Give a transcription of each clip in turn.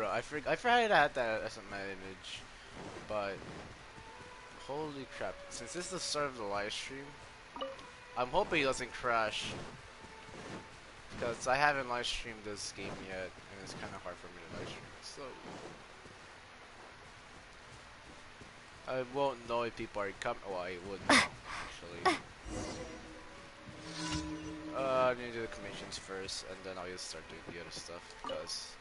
bro, I forgot I had that as my image, but holy crap! Since this is the start of the live stream, I'm hoping it doesn't crash because I haven't live streamed this game yet, and it's kind of hard for me to live stream. So I won't know if people are coming. Well, I wouldn't actually. I need to do the commissions first, and then I'll just start doing the other stuff because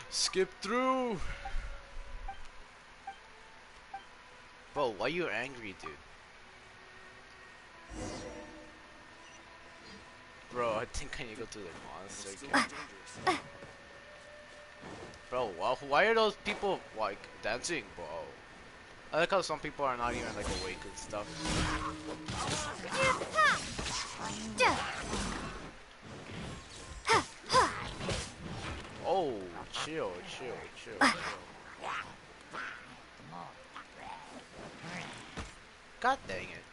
skip through. Bro, why you angry, dude? Bro, I think I need to go to the monster camp. Bro, why are those people like dancing, bro? I like how some people are not even like awake and stuff. Oh, chill. God dang it.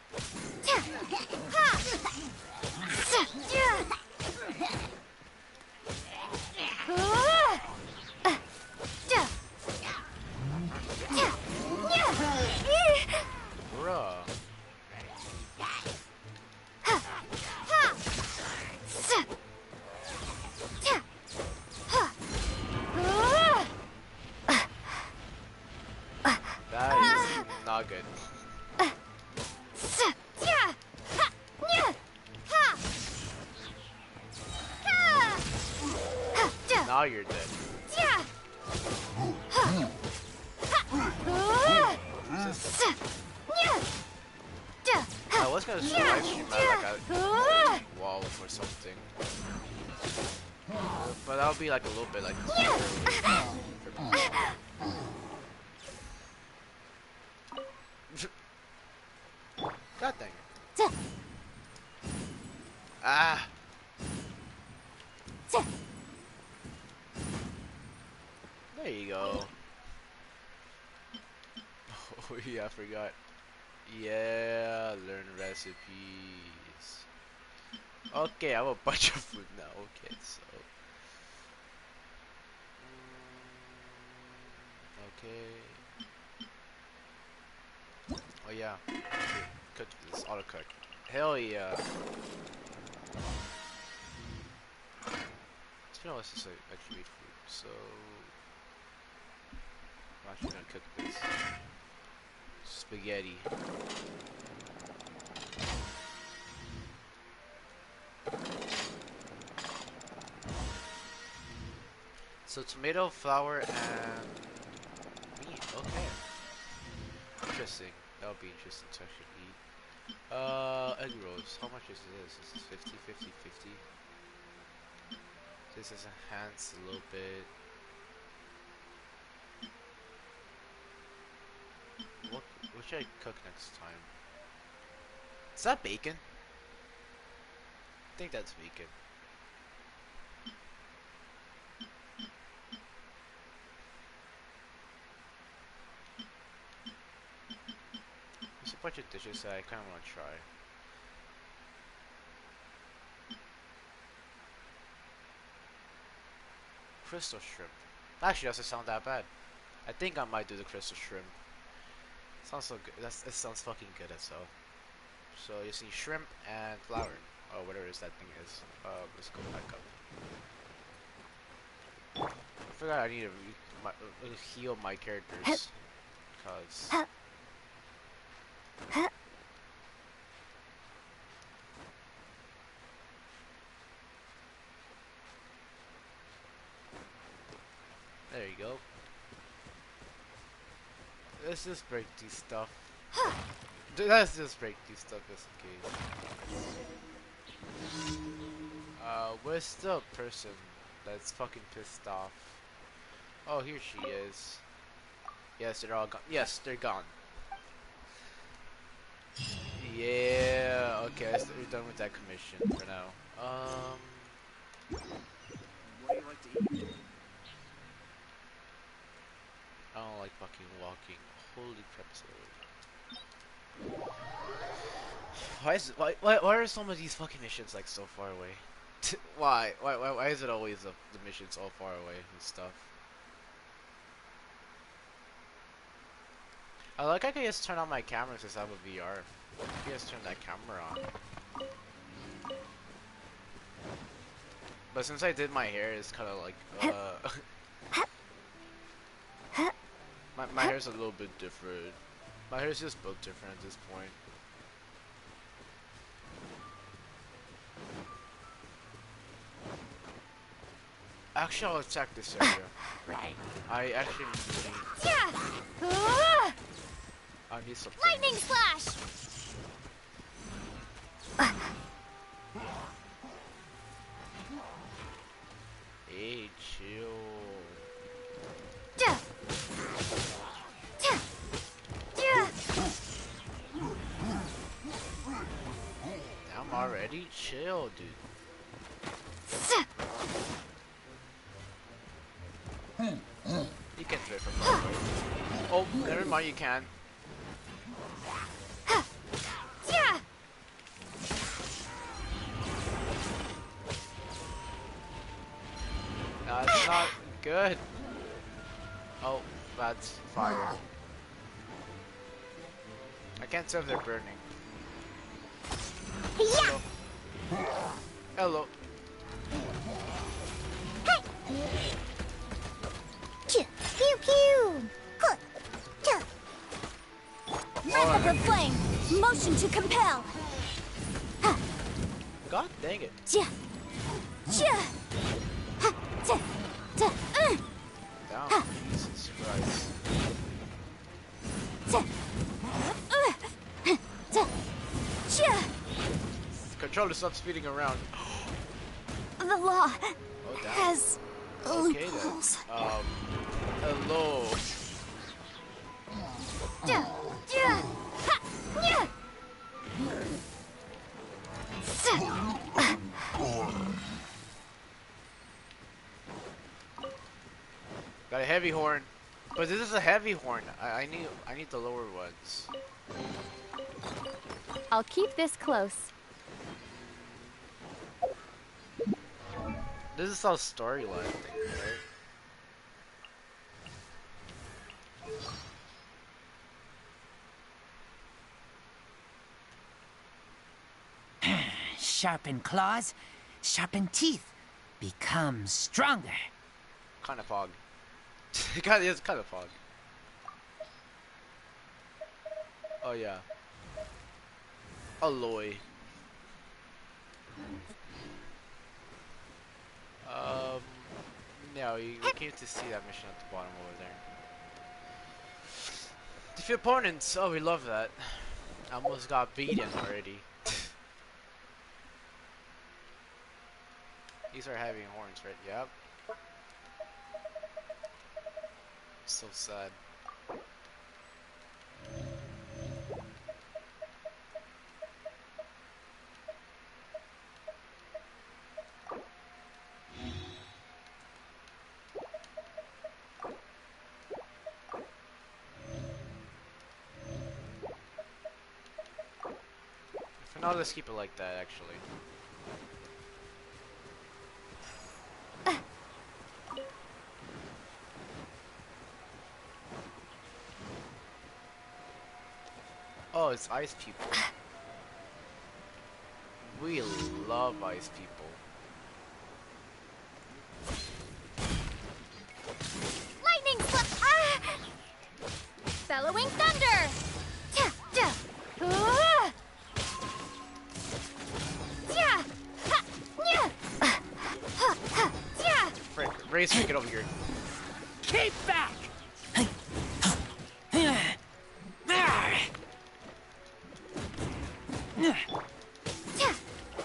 Bruh. That is not good. Now you're dead. I was gonna live stream at like a wall or something, but that'll be like a little bit like. God dang it! Ah. There you go. Oh yeah, I forgot. Yeah, learn recipes. Okay, I have a bunch of food now. Okay, so. Okay. Oh yeah. Cook this auto cook. Hell yeah. Speaking of this is actually made food, so I'm actually gonna cook this spaghetti. So tomato, flour, and meat. Okay. Interesting. That would be interesting to actually eat. Egg rolls. How much is this? This is 50, 50, 50. This is enhanced a little bit. What should I cook next time? Is that bacon? I think that's bacon. There's a bunch of dishes that I kind of want to try. Crystal shrimp. Actually, doesn't sound that bad. I think I might do the crystal shrimp. Sounds so good. It sounds fucking good as well. So you see shrimp and flour, or whatever that thing is. Let's go back up. I forgot I need to heal my characters, cause. There you go. Let's just break these stuff. Let's just break these stuff just in case. Where's the person that's fucking pissed off? Oh, here she is. Yes, they're all gone. Yes, they're gone. Yeah, okay, so we're done with that commission for now. What do you like to eat? I don't like fucking walking. Holy crap, why are some of these fucking missions like so far away? Why is it always the missions all far away and stuff? I like I can just turn on my camera since I have a VR. I can just turn that camera on. But since I did my hair, it's kind of like, my hair's a little bit different. My hair's just built different at this point. Actually, I'll attack this area. Right. I actually need... Yeah. I need something. Lightning slash. Hey, chill. I'm already chill, dude. You can do it from far away. Oh, never mind, you can. That's not good. Oh, that's fire. I can't tell if they're burning. Hello. Hello. Pew pew. Wrap up flame. Motion to compel. God dang it. Down. Jesus Christ. Controller, stop speeding around. The law Oh, down. has Okay loopholes. then. Hello. Got a heavy horn. But this is a heavy horn. I need the lower ones. I'll keep this close. This is how storyline thing, right? Sharpen claws, sharpen teeth, become stronger. Kind of fog. It's kind of fog. Oh yeah. Alloy. No, we came to see that mission at the bottom over there. Defeat opponents. Oh, we love that. I almost got beaten already. These are heavy horns, right? Yep. So sad. For now, let's keep it like that, actually. Oh, it's ice people. We love ice people. Lightning bellowing thunder. Frick, Race, get over here. Keep back!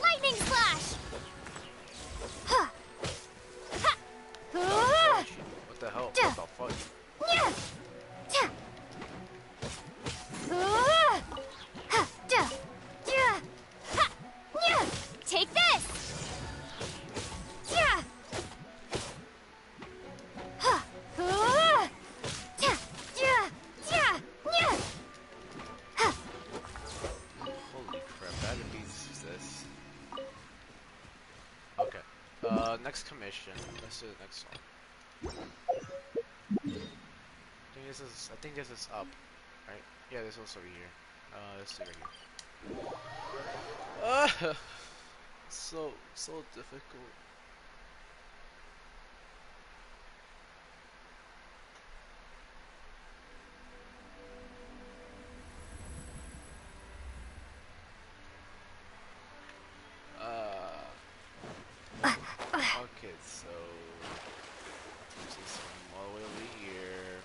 Lightning slash. What the hell? What the fuck? Take this. Holy crap, that beats this. Okay. Next commission. Let's do the next one. I think this is up. Right? Yeah, there's also over here. Let's see right here. So difficult. Okay, so this is all the way over here.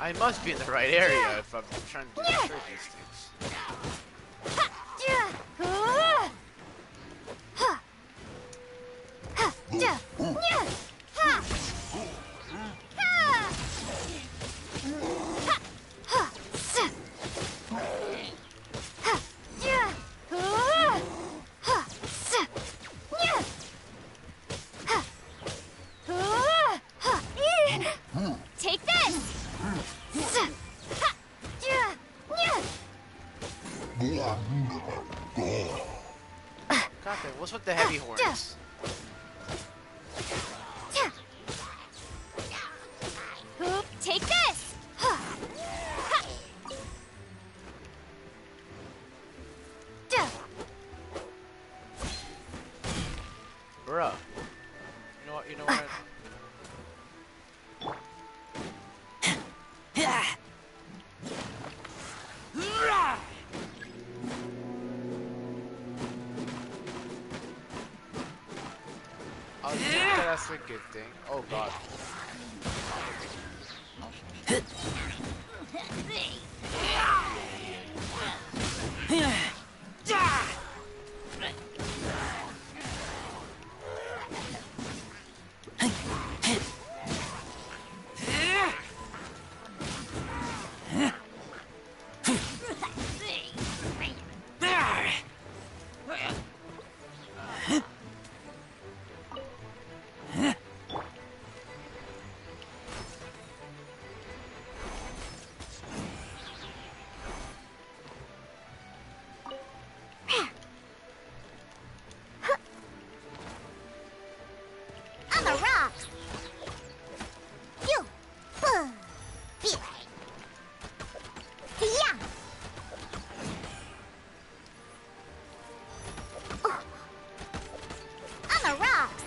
I must be in the right area if I'm trying to destroy these things. Take this! God damn, what's with the heavy horns? Take this! Bruh. You know what? I'll think that's a good thing. Oh god. On the rocks! You! Yeah! On the rocks!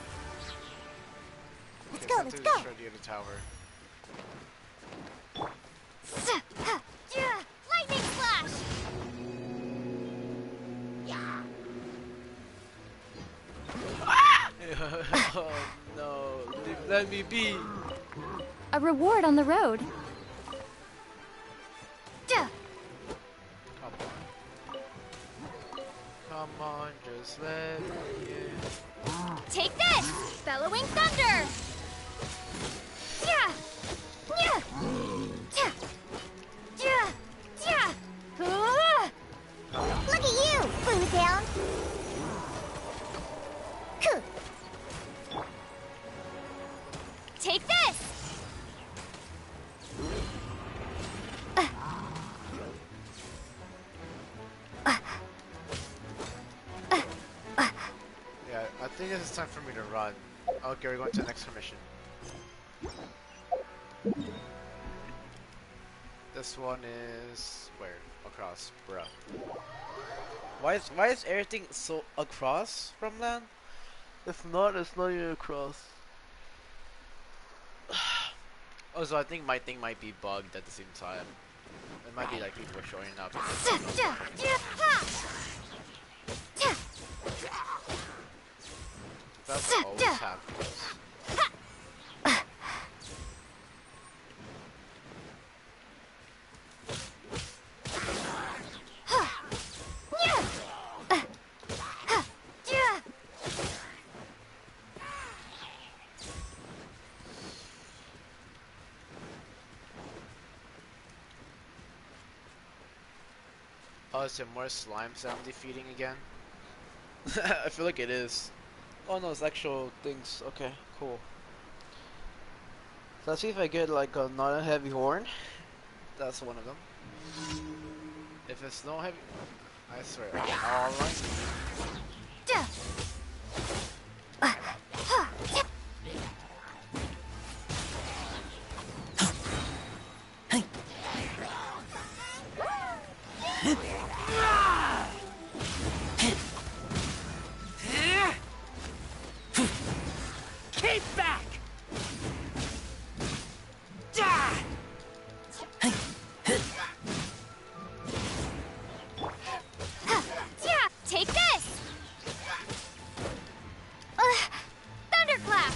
Let's go, let's go! Destroy the other tower. Lightning flash! Oh no, let me be. A reward on the road. Come on. Come on, just let me in. Take this! Bellowing thunder! Yeah! Yeah! Yeah! Yeah! Yeah! Look at you, breezeon! Take this! Yeah, I think it's time for me to run. Okay, we're going to the next mission. This one is where? Across, bruh. Why is everything so across from land? If not, it's not even across. Also, I think my thing might be bugged at the same time. It might be like people showing up. That's what always happens. Oh, is there more slimes that I'm defeating again? I feel like it is. Oh no, it's actual things. Okay, cool. So let's see if I get like a not a heavy horn. That's one of them. If it's no heavy, I swear, all right. Keep back! Take this! Thunderclap!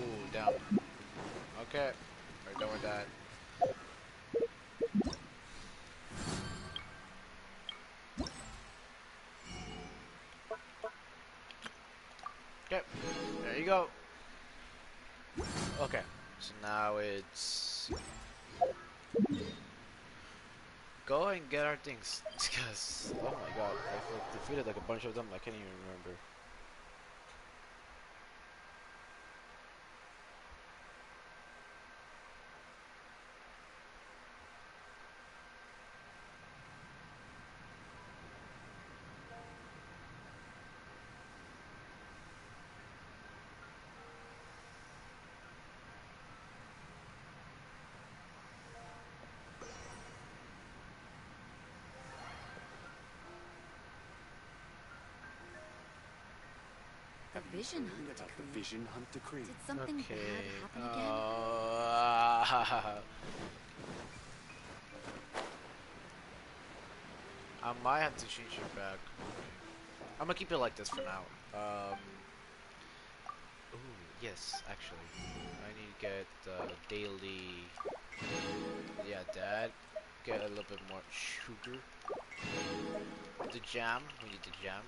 Ooh, down. Okay, we're done with that. Okay, there you go. Okay, so now it's go and get our things. Because oh my god, I've defeated like a bunch of them. I can't even remember. The vision We hunt got the decree. vision hunt decree. Did something Okay. bad happen again? I might have to change it back. I'm gonna keep it like this for now. Ooh, yes, actually. I need to get daily. Yeah, that. Get a little bit more sugar. The jam. We need the jam.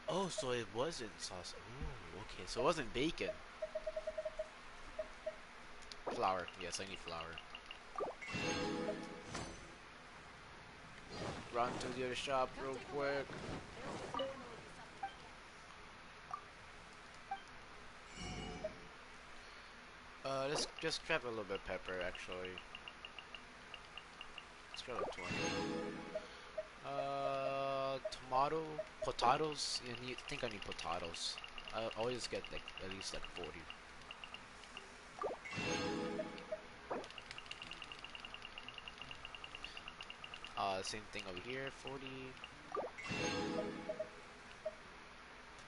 Oh, so it wasn't sauce. Ooh, okay. So it wasn't bacon. Flour. Yes, I need flour. Run to the other shop real quick. Let's just grab a little bit of pepper, actually. Let's grab like 20. Tomato, potatoes. I think I need potatoes. I always get like at least like 40. Same thing over here, 40.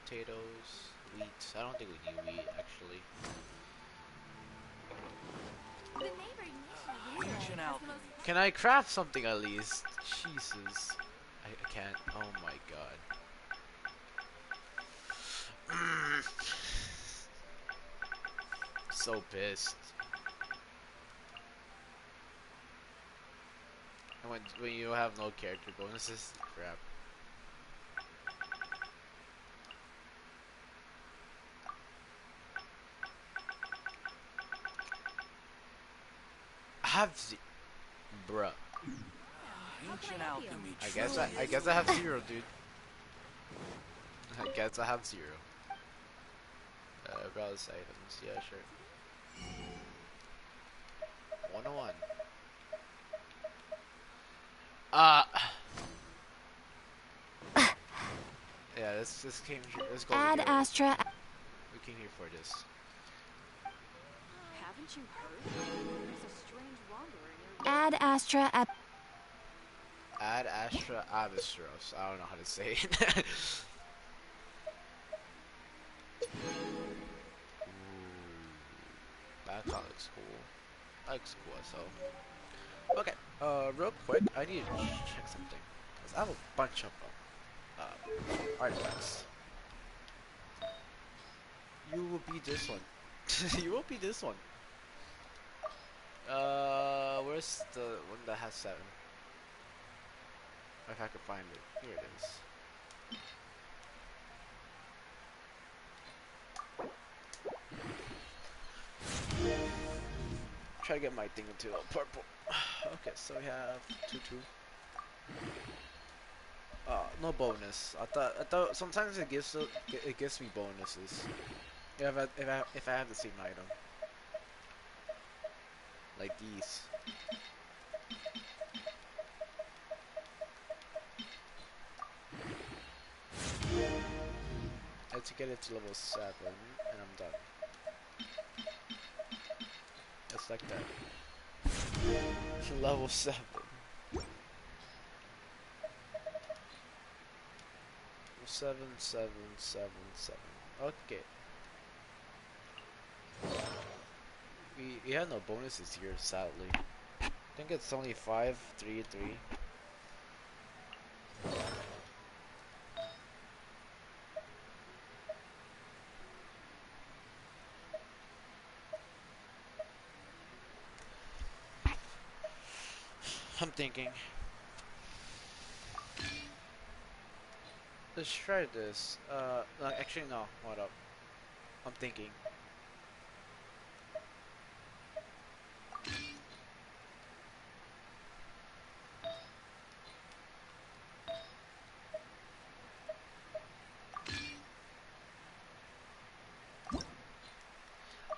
Potatoes, wheat. I don't think we need wheat actually. The neighbor usually Ancient has the alchemy. most Can I craft something at least? Jesus. I can't. Oh my god. So pissed. And when you have no character bonuses, crap. I have bruh. Ancient alchemy. I guess I have zero, dude. I guess I have zero. Browse items, yeah, sure. 101. Yeah, this came here. Let's go over Add here. Astra. We came here for this. Haven't you heard? There's a strange wanderer near. Add Astra. Ad Astra Avistros. I don't know how to say it. Ooh, that car looks cool. That looks cool, so. Okay, real quick, I need to check something. Cause I have a bunch of artifacts. You will be this one. You will be this one. Where's the one that has 7? If I could find it. Here it is. Try to get my thing into purple. Okay, so we have 2-2. No bonus. I thought sometimes it gives me bonuses. If I have the same item. Like these. Let's get it to level 7 and I'm done. Just like that. Level 7. 7, 7, 7, 7. Okay. We have no bonuses here, sadly. I think it's only 5, 3, 3. I'm thinking. Let's try this. Actually no. Hold up. I'm thinking.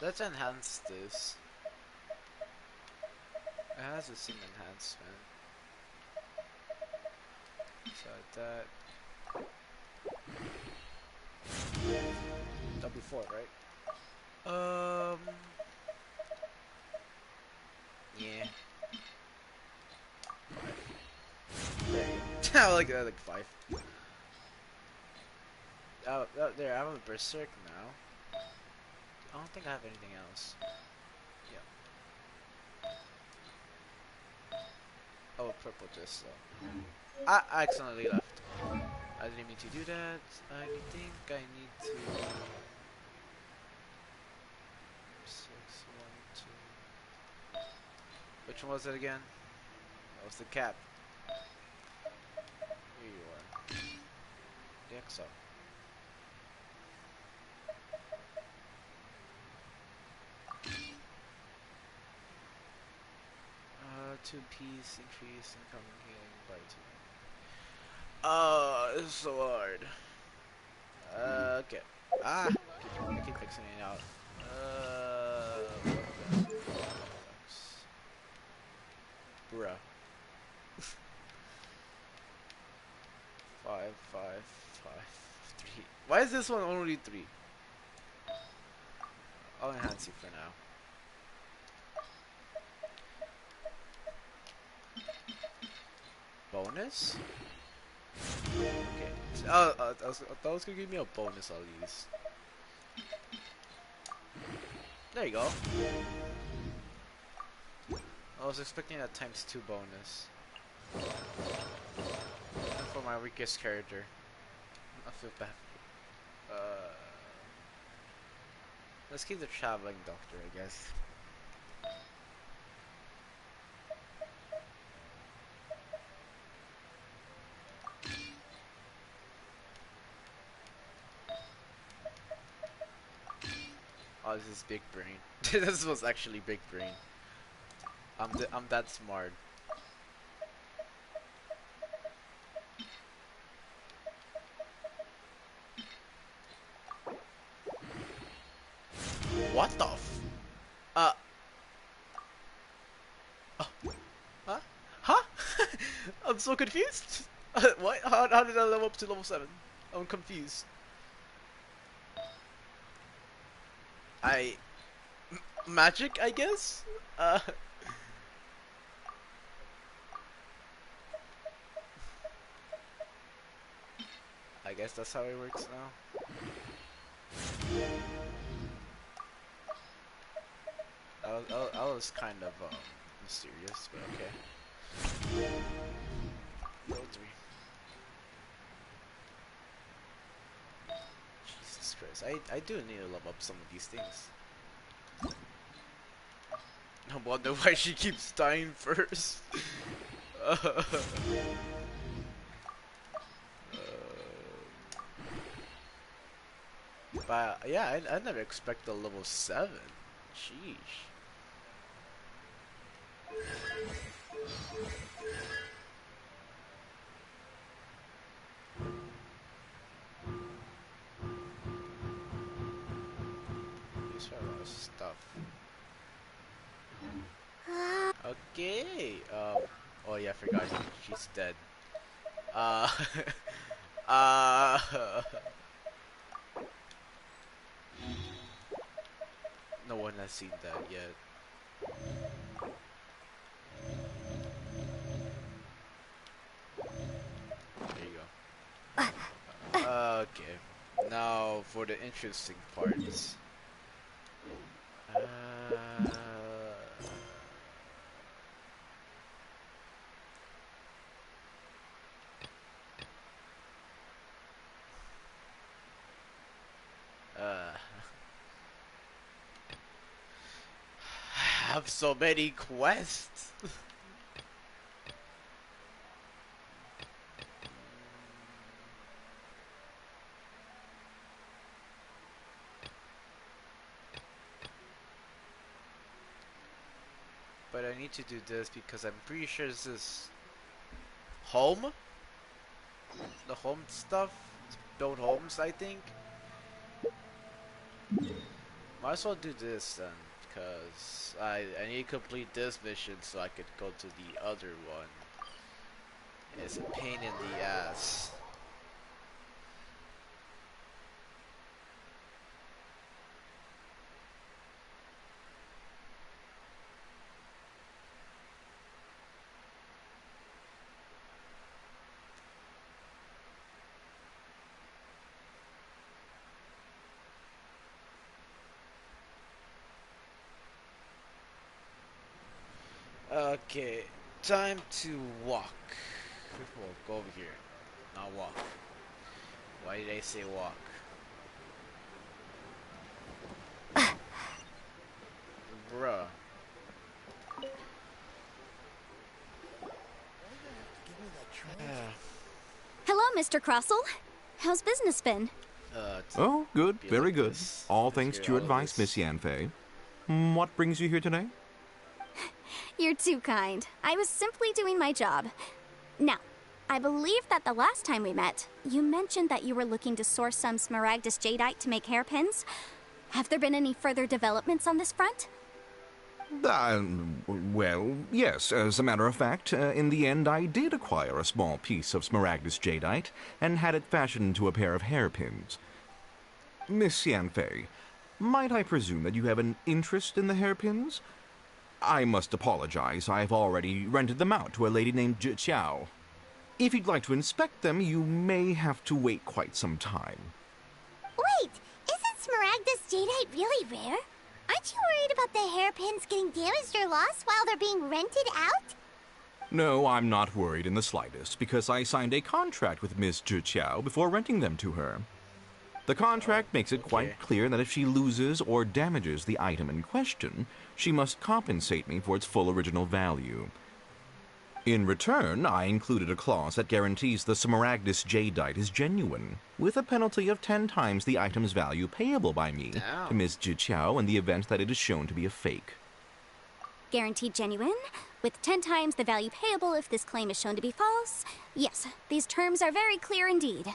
Let's enhance this. It has the same enhancement. So that. That'll be 4, right? Yeah. 5. There you go. I like that, like 5. There, I have a berserk now. I don't think I have anything else. Yeah. Oh, purple just I accidentally left. I didn't mean to do that. I think I need to 6, 1, 2. Which one was it again? That was the cap. Here you are. The XO. 2 piece increase incoming healing by 2. Oh, this is so hard. Okay. I keep fixing it out. What the fucks? Bruh. 5, 5, 5, 3. Why is this one only 3? I'll enhance you for now. Bonus? Okay. I thought it was gonna give me a bonus at least. There you go. I was expecting a ×2 bonus. And for my weakest character. I feel bad. Let's keep the traveling doctor, I guess. Oh, this is big brain. This was actually big brain. I'm that smart. What the f? Oh, huh? Huh? I'm so confused. What? How did I level up to level 7? I'm confused. Magic, I guess? I guess that's how it works now. I was kind of mysterious, but okay. Level 3. Jesus first. I do need to level up some of these things. I wonder why she keeps dying first. But yeah, I never expect a level 7. Sheesh. These are a lot of stuff. Okay. Oh yeah, I forgot she's dead. Uh. uh. No one has seen that yet. There you go. Okay. Now for the interesting parts. I have so many quests. But I need to do this because I'm pretty sure this is home. The home stuff. Build homes, I think. Might as well do this then, because I need to complete this mission so I could go to the other one. It's a pain in the ass. Okay, time to walk. We'll go over here, not walk. Why did I say walk? Bruh. Hello, Mr. Crossell. How's business been? Oh, good, very good. This. All thanks to your advice, Miss Yanfei. What brings you here today? You're too kind. I was simply doing my job. Now, I believe that the last time we met, you mentioned that you were looking to source some smaragdus jadeite to make hairpins. Have there been any further developments on this front? Well, yes. As a matter of fact, in the end, I did acquire a small piece of smaragdus jadeite and had it fashioned into a pair of hairpins. Miss Yanfei, might I presume that you have an interest in the hairpins? I must apologize. I've already rented them out to a lady named Zhi Qiao. If you'd like to inspect them, you may have to wait quite some time. Wait, isn't smaragdus jadeite really rare? Aren't you worried about the hairpins getting damaged or lost while they're being rented out? No, I'm not worried in the slightest, because I signed a contract with Miss Zhi Qiao before renting them to her. The contract makes it quite clear that if she loses or damages the item in question, she must compensate me for its full original value. In return, I included a clause that guarantees the smaragdus jadeite is genuine, with a penalty of 10 times the item's value payable by me to Ms. Zhi Qiao in the event that it is shown to be a fake. Guaranteed genuine, with 10 times the value payable if this claim is shown to be false. Yes, these terms are very clear indeed.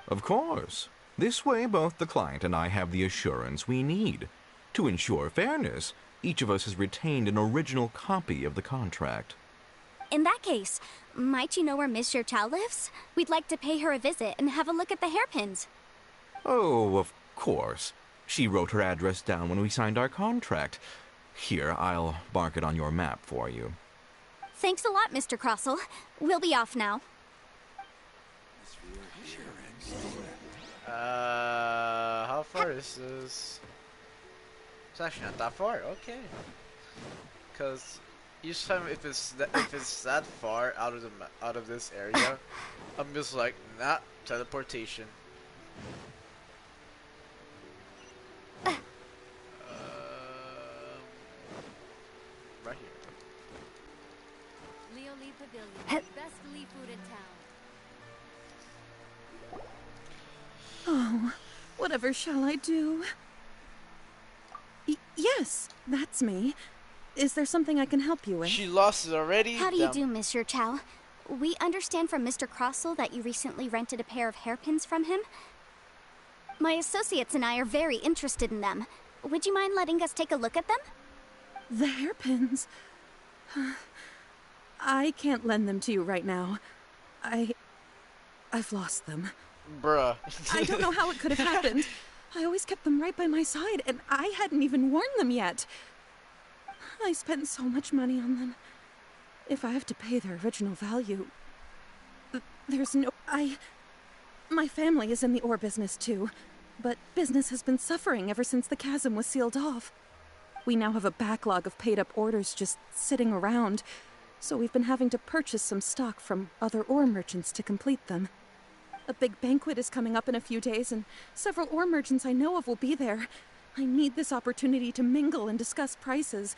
Of course. This way, both the client and I have the assurance we need. To ensure fairness, each of us has retained an original copy of the contract. In that case, might you know where Miss Zhi Qiao lives? We'd like to pay her a visit and have a look at the hairpins. Oh, of course. She wrote her address down when we signed our contract. Here, I'll mark it on your map for you. Thanks a lot, Mr. Crossell. We'll be off now. How far is this? It's actually not that far. Okay. Because each time if it's that far out of this area, I'm just like, nah, teleportation. Whatever shall I do? Yes, that's me. Is there something I can help you with? She lost it already? How do you do, Monsieur Chow? We understand from Mr. Crossell that you recently rented a pair of hairpins from him. My associates and I are very interested in them. Would you mind letting us take a look at them? The hairpins? I can't lend them to you right now. I've lost them. Bruh. I don't know how it could have happened. I always kept them right by my side, and I hadn't even worn them yet. I spent so much money on them. If I have to pay their original value, there's no... My family is in the ore business too, but business has been suffering ever since the chasm was sealed off. We now have a backlog of paid-up orders just sitting around, so we've been having to purchase some stock from other ore merchants to complete them. A big banquet is coming up in a few days, and several ore merchants I know of will be there. I need this opportunity to mingle and discuss prices.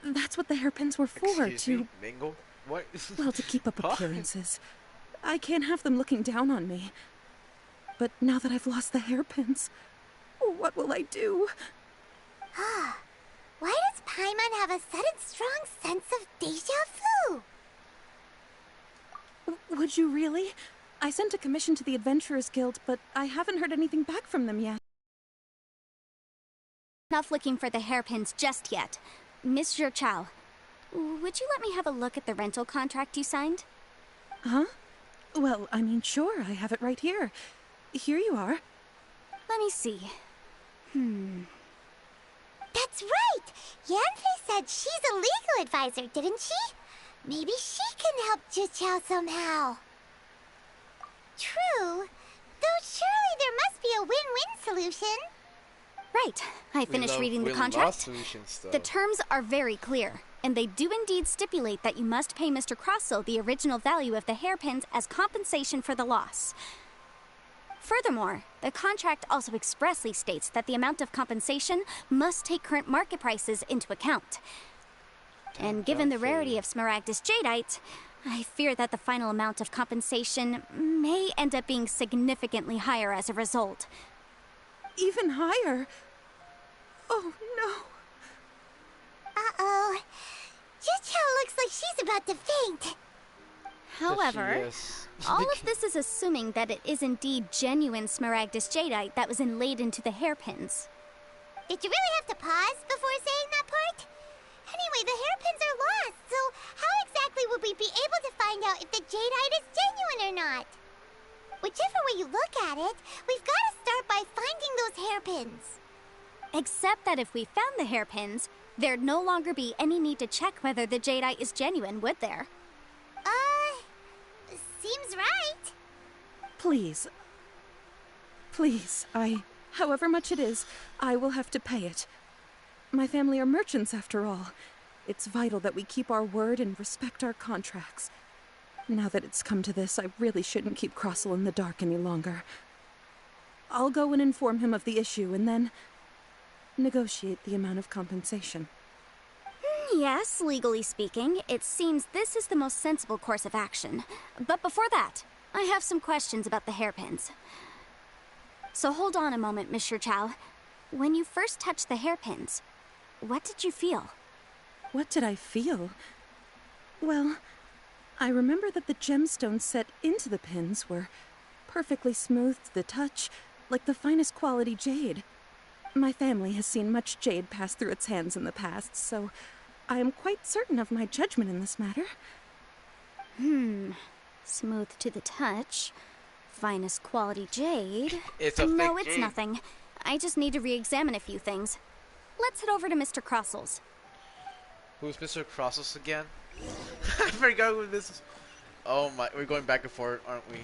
That's what the hairpins were for, Excuse me? Mingle? What? Well, to keep up appearances. I can't have them looking down on me. But now that I've lost the hairpins, what will I do? Why does Paimon have a sudden strong sense of deja vu? Would you really? I sent a commission to the Adventurers Guild, but I haven't heard anything back from them yet. Enough looking for the hairpins just yet. Monsieur Chow, would you let me have a look at the rental contract you signed? Huh? Well, I mean, sure, I have it right here. Here you are. Let me see. That's right! Yanfei said she's a legal advisor, didn't she? Maybe she can help Juqiao somehow. True. Though surely there must be a win-win solution. Right. I finished reading the contract. The terms are very clear, and they do indeed stipulate that you must pay Mr. Crossell the original value of the hairpins as compensation for the loss. Furthermore, the contract also expressly states that the amount of compensation must take current market prices into account. And given the rarity of Smaragdus Jadeite, I fear that the final amount of compensation may end up being significantly higher as a result. Even higher? Oh, no. Uh-oh. Juqiao looks like she's about to faint. However, all of this is assuming that it is indeed genuine Smaragdus Jadeite that was inlaid into the hairpins. Did you really have to pause before saying that part? Anyway, the hairpins are lost, so how exactly would we be able to find out if the jadeite is genuine or not? Whichever way you look at it, we've got to start by finding those hairpins. Except that if we found the hairpins, there'd no longer be any need to check whether the jadeite is genuine, would there? Seems right. Please. Please, however much it is, I will have to pay it. My family are merchants, after all. It's vital that we keep our word and respect our contracts. Now that it's come to this, I really shouldn't keep Crossell in the dark any longer. I'll go and inform him of the issue, and then negotiate the amount of compensation. Yes, legally speaking, it seems this is the most sensible course of action. But before that, I have some questions about the hairpins. So hold on a moment, Monsieur Chow. When you first touched the hairpins, what did you feel? What did I feel? Well, I remember that the gemstones set into the pins were perfectly smooth to the touch, like the finest quality jade. My family has seen much jade pass through its hands in the past, so I am quite certain of my judgment in this matter. Smooth to the touch. Finest quality jade. No, it's nothing. I just need to re-examine a few things. Let's head over to Mr. Crossell's. Who's Mr. Crossos again? I forgot who this is. Oh my, we're going back and forth, aren't we?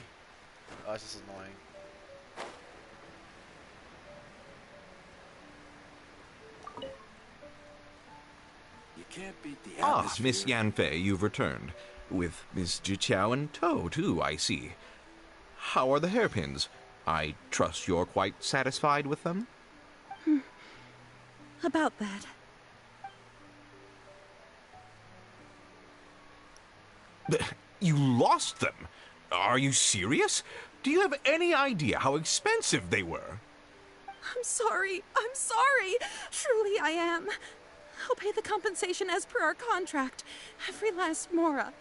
Oh, this is annoying. You can't beat the Ah, atmosphere. Miss Yanfei, you've returned. With Miss Juqiao in tow, too, I see. How are the hairpins? I trust you're quite satisfied with them? About that. You lost them? Are you serious? Do you have any idea how expensive they were? I'm sorry. I'm sorry. Truly, I am. I'll pay the compensation as per our contract. Every last mora.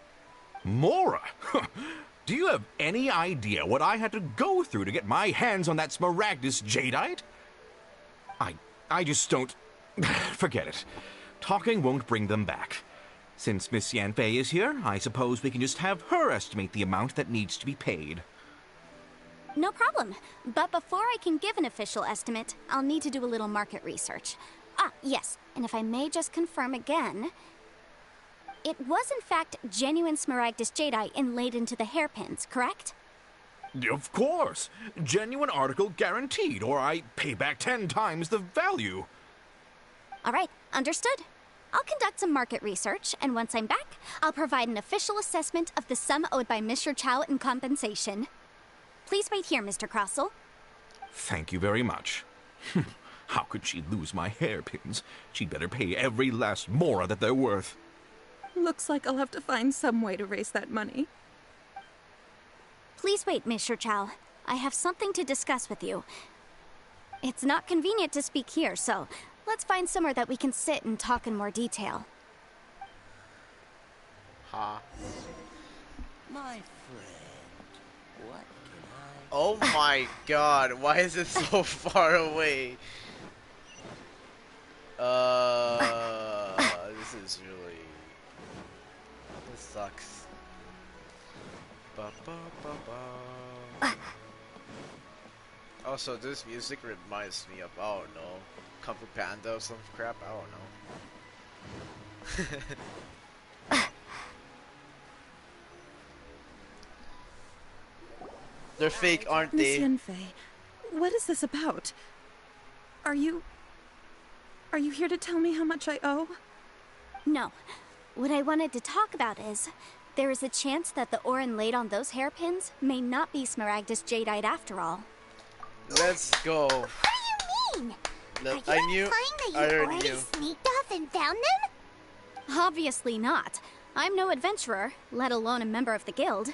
Mora? Do you have any idea what I had to go through to get my hands on that Smaragdus jadeite? I just don't... Forget it. Talking won't bring them back. Since Miss Yanfei is here, I suppose we can just have her estimate the amount that needs to be paid. No problem. But before I can give an official estimate, I'll need to do a little market research. Ah, yes. And if I may just confirm again... It was in fact genuine Smaragdus jadeite inlaid into the hairpins, correct? Of course. Genuine article guaranteed, or I pay back 10 times the value. All right, understood. I'll conduct some market research, and once I'm back, I'll provide an official assessment of the sum owed by Mr. Chow in compensation. Please wait here, Mr. Crossell. Thank you very much. How could she lose my hairpins? She'd better pay every last mora that they're worth. Looks like I'll have to find some way to raise that money. Please wait, Mr. Chow. I have something to discuss with you. It's not convenient to speak here, so let's find somewhere that we can sit and talk in more detail. Huh? My friend, what can I... Oh my god, why is it so far away? This is really... This sucks. Ba, ba, ba, ba. Also, this music reminds me of, I don't know, Kung Fu Panda or some crap, I don't know. They're fake, aren't Miss they? Yanfei, what is this about? Are you here to tell me how much I owe? No. What I wanted to talk about is, there is a chance that the ore inlaid on those hairpins may not be Smaragdus jadeite after all. Let's go. What do you mean? Look, Are you I knew. implying that I you already already knew. sneaked off and found them? Obviously not. I'm no adventurer, let alone a member of the guild.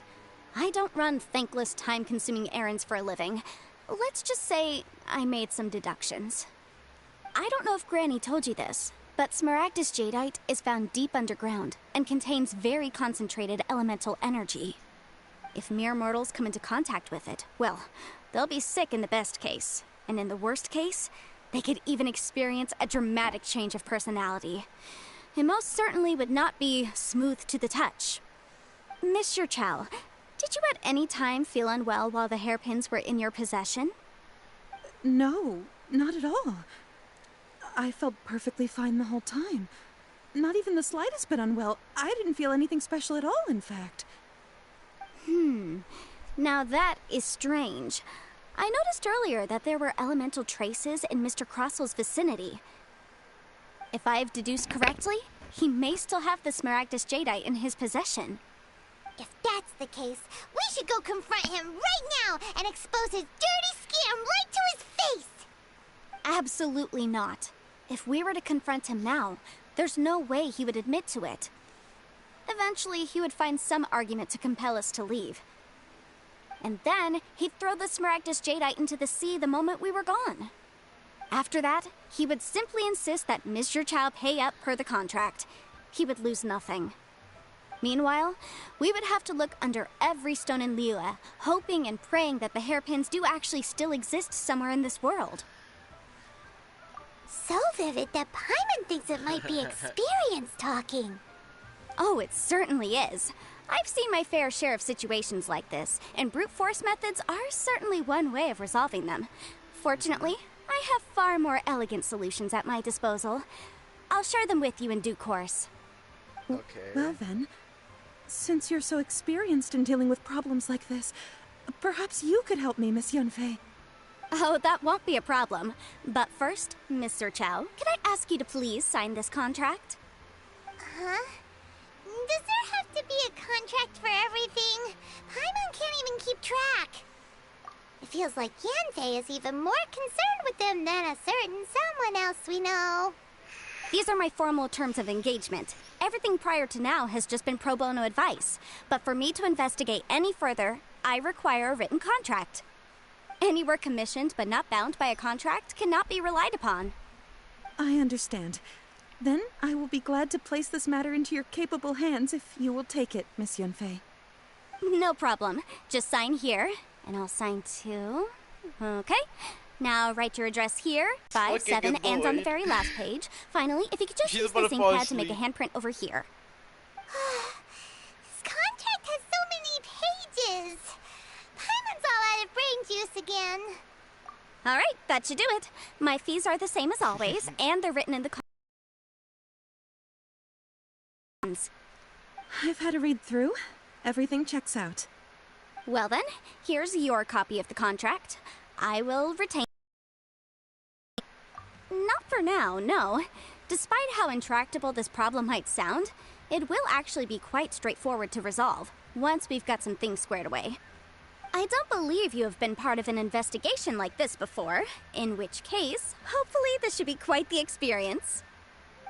I don't run thankless, time-consuming errands for a living. Let's just say I made some deductions. I don't know if Granny told you this, but Smaragdus jadeite is found deep underground and contains very concentrated elemental energy. If mere mortals come into contact with it, well, they'll be sick in the best case. And in the worst case, they could even experience a dramatic change of personality. It most certainly would not be smooth to the touch. Mr. Chow, did you at any time feel unwell while the hairpins were in your possession? No, not at all. I felt perfectly fine the whole time. Not even the slightest bit unwell. I didn't feel anything special at all, in fact. Now that is strange. I noticed earlier that there were elemental traces in Mr. Crossell's vicinity. If I've deduced correctly, he may still have the Smaragdus jadeite in his possession. If that's the case, we should go confront him right now and expose his dirty scam right to his face! Absolutely not. If we were to confront him now, there's no way he would admit to it. Eventually, he would find some argument to compel us to leave. And then, he'd throw the Smaragdus jadeite into the sea the moment we were gone. After that, he would simply insist that Mr. Chow pay up per the contract. He would lose nothing. Meanwhile, we would have to look under every stone in Liyue, hoping and praying that the hairpins do actually still exist somewhere in this world. So vivid that Paimon thinks it might be experience talking. Oh, it certainly is. I've seen my fair share of situations like this, and brute force methods are certainly one way of resolving them. Fortunately, I have far more elegant solutions at my disposal. I'll share them with you in due course. Okay. Well then, since you're so experienced in dealing with problems like this, perhaps you could help me, Miss Yanfei. Oh, that won't be a problem. But first, Mr. Chow, can I ask you to please sign this contract? Huh? Does there have to be a contract for everything? Paimon can't even keep track. It feels like Yanfei is even more concerned with them than a certain someone else we know. These are my formal terms of engagement. Everything prior to now has just been pro bono advice. But for me to investigate any further, I require a written contract. Any work commissioned but not bound by a contract cannot be relied upon. I understand. Then I will be glad to place this matter into your capable hands if you will take it, Miss Yunfei. No problem. Just sign here, and I'll sign too. Okay. Now write your address here, 5-7, and on the very last page. Finally, if you could just use this ink pad to make a handprint over here. This contract has so many pages. Paimon's all out of brain juice again. All right, that should do it. My fees are the same as always, and they're written in the I've had a read through. Everything checks out. Well then, here's your copy of the contract. I will retain... Not for now, no. Despite how intractable this problem might sound, it will actually be quite straightforward to resolve, once we've got some things squared away. I don't believe you have been part of an investigation like this before, in which case, hopefully this should be quite the experience.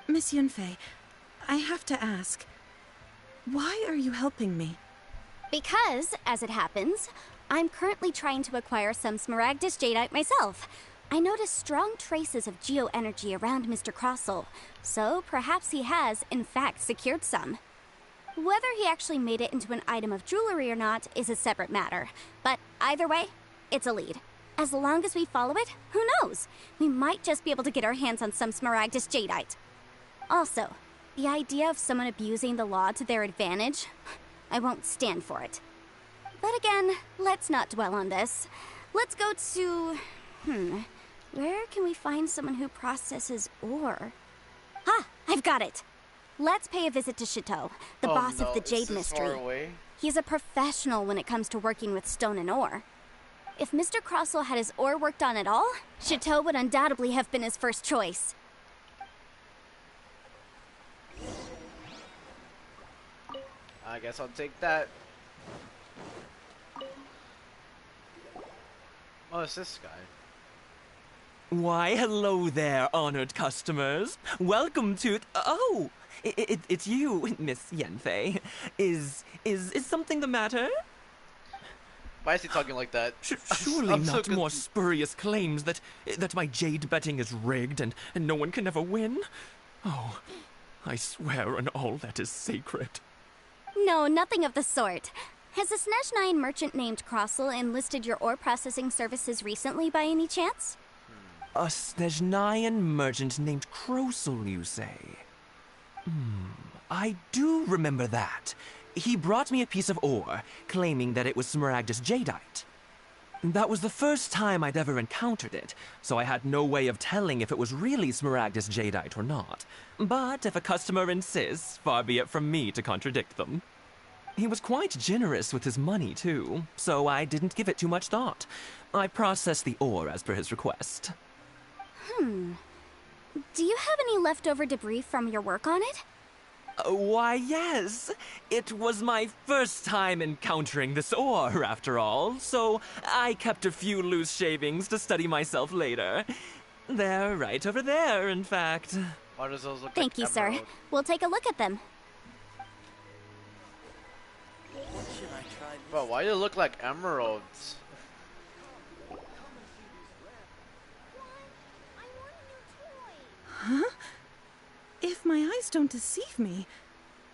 Miss Yunfei, I have to ask, why are you helping me? Because, as it happens, I'm currently trying to acquire some Smaragdus Jadeite myself. I noticed strong traces of geo-energy around Mr. Crossel, so perhaps he has, in fact, secured some. Whether he actually made it into an item of jewelry or not is a separate matter, but either way, it's a lead. As long as we follow it, who knows? We might just be able to get our hands on some Smaragdus Jadeite. Also, the idea of someone abusing the law to their advantage, I won't stand for it. But again, let's not dwell on this. Let's go to... where can we find someone who processes ore? Ah, I've got it! Let's pay a visit to Chateau, the boss of the Jade Mystery. He's a professional when it comes to working with stone and ore. If Mr. Crossel had his ore worked on at all, Chateau would undoubtedly have been his first choice. I guess I'll take that. Oh, it's this guy. Why, hello there, honored customers. Welcome to... Oh! It's you, Miss Yunfei. Is something the matter? Why is he talking like that? Surely not more spurious claims that my jade betting is rigged and no one can ever win? Oh, I swear on all that is sacred. No, nothing of the sort. Has a Snezhnine merchant named Crossel enlisted your ore processing services recently by any chance? A Snezhnine merchant named Crossel, you say? I do remember that. He brought me a piece of ore, claiming that it was Smaragdus Jadeite. That was the first time I'd ever encountered it, so I had no way of telling if it was really Smaragdus Jadeite or not. But if a customer insists, far be it from me to contradict them. He was quite generous with his money, too, so I didn't give it too much thought. I processed the ore as per his request. Do you have any leftover debris from your work on it? Why, yes. It was my first time encountering this ore, after all, so I kept a few loose shavings to study myself later. They're right over there, in fact. Why does those look Thank like you, emerald? sir. We'll take a look at them. Should I try this? Bro, why do they look like emeralds? If my eyes don't deceive me,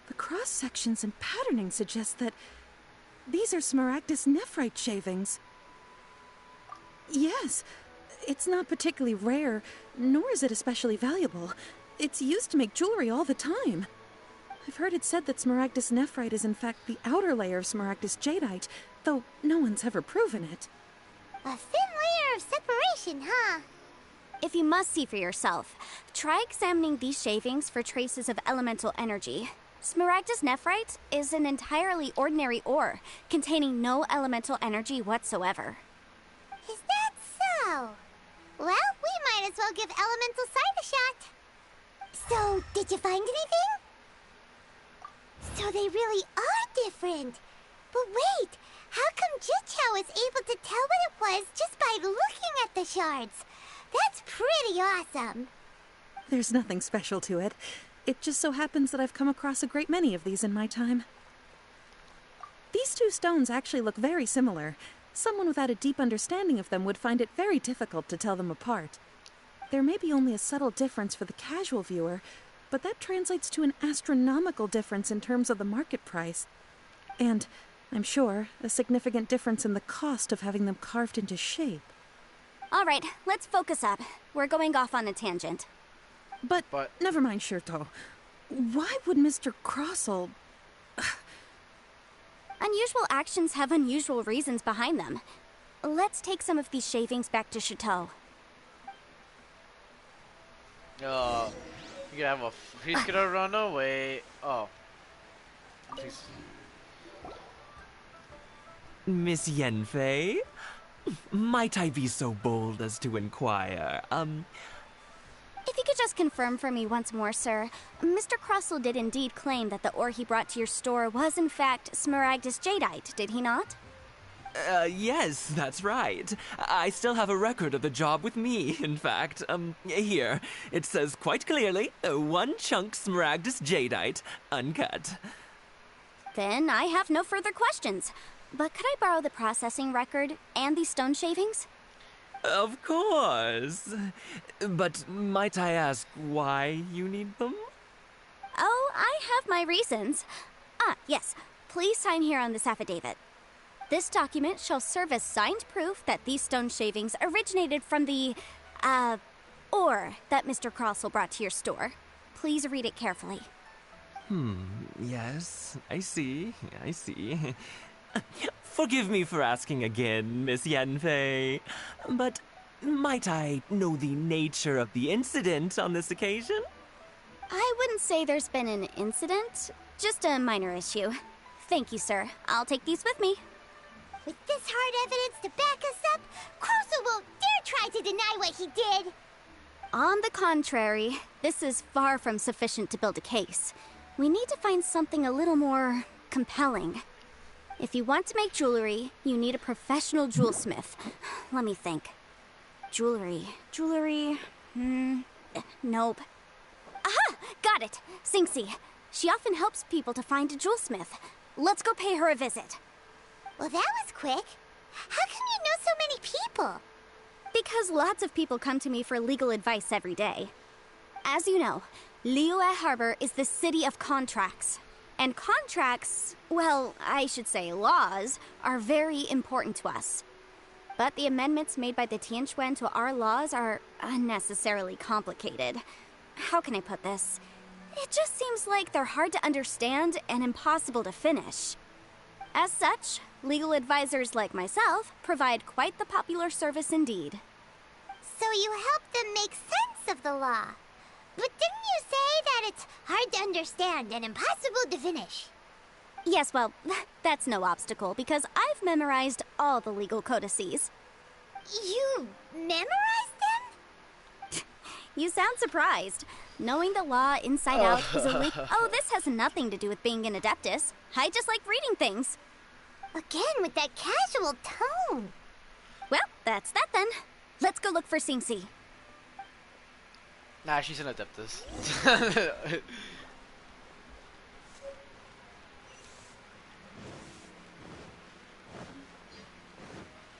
the cross-sections and patterning suggest that these are Smaragdus nephrite shavings. Yes, it's not particularly rare, nor is it especially valuable. It's used to make jewelry all the time. I've heard it said that Smaragdus nephrite is in fact the outer layer of Smaragdus jadeite, though no one's ever proven it. A thin layer of separation, huh? If you must see for yourself, try examining these shavings for traces of elemental energy. Smaragdus nephrite is an entirely ordinary ore, containing no elemental energy whatsoever. Is that so? Well, we might as well give elemental sight a shot. So, did you find anything? So they really are different. But wait, how come Jichao was able to tell what it was just by looking at the shards? That's pretty awesome. There's nothing special to it. It just so happens that I've come across a great many of these in my time. These two stones actually look very similar. Someone without a deep understanding of them would find it very difficult to tell them apart. There may be only a subtle difference for the casual viewer, but that translates to an astronomical difference in terms of the market price. And, I'm sure, a significant difference in the cost of having them carved into shape. All right, let's focus up. We're going off on a tangent. But never mind, Shirto. Why would Mr. Crossell... Unusual actions have unusual reasons behind them. Let's take some of these shavings back to Chateau. Oh, he's gonna run away. Oh. Please. Miss Yenfei? Might I be so bold as to inquire, If you could just confirm for me once more, sir. Mr. Crossell did indeed claim that the ore he brought to your store was in fact Smaragdus Jadeite, did he not? Yes, that's right. I still have a record of the job with me, in fact. Here. It says quite clearly, 1 chunk Smaragdus Jadeite, uncut. Then I have no further questions. But could I borrow the processing record and these stone shavings? Of course. But might I ask why you need them? Oh, I have my reasons. Yes. Please sign here on this affidavit. This document shall serve as signed proof that these stone shavings originated from the, ore that Mr. Crossell brought to your store. Please read it carefully. Yes, I see. Forgive me for asking again, Miss Yenfei, but might I know the nature of the incident on this occasion? I wouldn't say there's been an incident, just a minor issue. Thank you, sir. I'll take these with me. With this hard evidence to back us up, Crossell won't dare try to deny what he did. On the contrary, this is far from sufficient to build a case. We need to find something a little more compelling. If you want to make jewelry, you need a professional jewelsmith. Let me think. Jewelry. Nope. Aha! Got it! Sinxi. She often helps people to find a jewelsmith. Let's go pay her a visit. Well, that was quick. How come you know so many people? Because lots of people come to me for legal advice every day. As you know, Liyue Harbor is the city of contracts. And contracts, well, I should say laws, are very important to us. But the amendments made by the Tianquan to our laws are unnecessarily complicated. How can I put this? It just seems like they're hard to understand and impossible to finish. As such, legal advisors like myself provide quite the popular service indeed. So you help them make sense of the law. But didn't you say that it's hard to understand and impossible to finish? Yes, well, that's no obstacle because I've memorized all the legal codices. You memorized them? You sound surprised. Knowing the law inside out is a leap. Oh, this has nothing to do with being an adeptus. I just like reading things. Again, with that casual tone. Well, that's that then. Let's go look for Sinxi. Nah, she's an adeptus.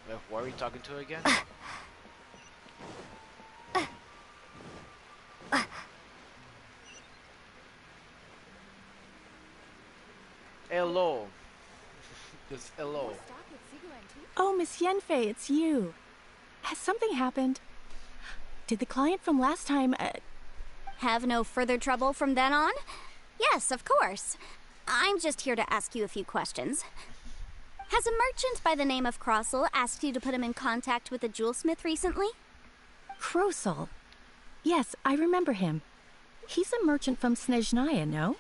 Wait, what are we talking to again? Hello. This hello. Oh, Miss Yenfei, it's you. Has something happened? Did the client from last time, Have no further trouble from then on? Yes, of course. I'm just here to ask you a few questions. Has a merchant by the name of Crossell asked you to put him in contact with a jewelsmith recently? Crossell? Yes, I remember him. He's a merchant from Snezhnaya, no?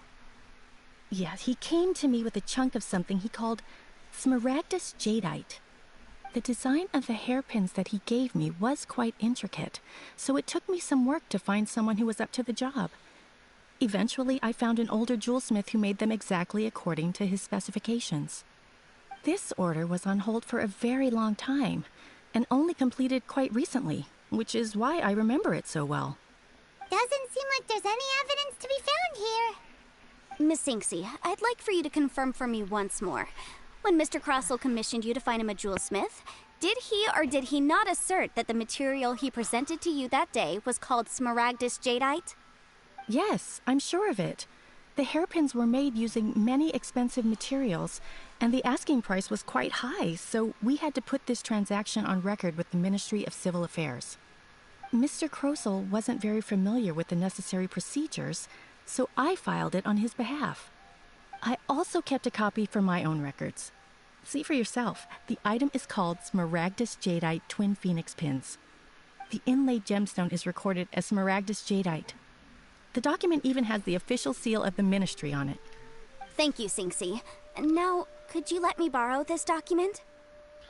Yeah, he came to me with a chunk of something he called Smaragdus Jadeite. The design of the hairpins that he gave me was quite intricate, so it took me some work to find someone who was up to the job. Eventually, I found an older jewelsmith who made them exactly according to his specifications. This order was on hold for a very long time, and only completed quite recently, which is why I remember it so well. Doesn't seem like there's any evidence to be found here. Miss Sinxi, I'd like for you to confirm for me once more. When Mr. Crossell commissioned you to find him a jewelsmith, did he or did he not assert that the material he presented to you that day was called smaragdus jadeite? Yes, I'm sure of it. The hairpins were made using many expensive materials, and the asking price was quite high, so we had to put this transaction on record with the Ministry of Civil Affairs. Mr. Crossell wasn't very familiar with the necessary procedures, so I filed it on his behalf. I also kept a copy for my own records. See for yourself, the item is called Smaragdus Jadeite Twin Phoenix Pins. The inlaid gemstone is recorded as Smaragdus Jadeite. The document even has the official seal of the ministry on it. Thank you, Sinxi. Now, could you let me borrow this document?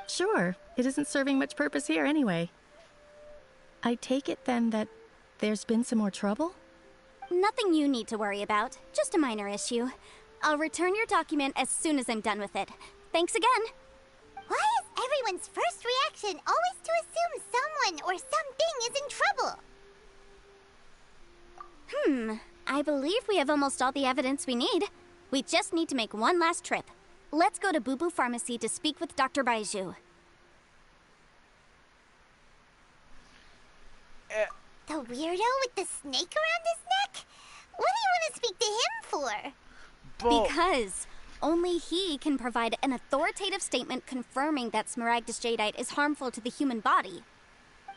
Sure, it isn't serving much purpose here anyway. I take it then that there's been some more trouble? Nothing you need to worry about, just a minor issue. I'll return your document as soon as I'm done with it. Thanks again. Why is everyone's first reaction always to assume someone or something is in trouble? I believe we have almost all the evidence we need. We just need to make one last trip. Let's go to Boo Boo Pharmacy to speak with Dr. Baiju. The weirdo with the snake around his neck? What do you want to speak to him for? Because only he can provide an authoritative statement confirming that smaragdus jadeite is harmful to the human body.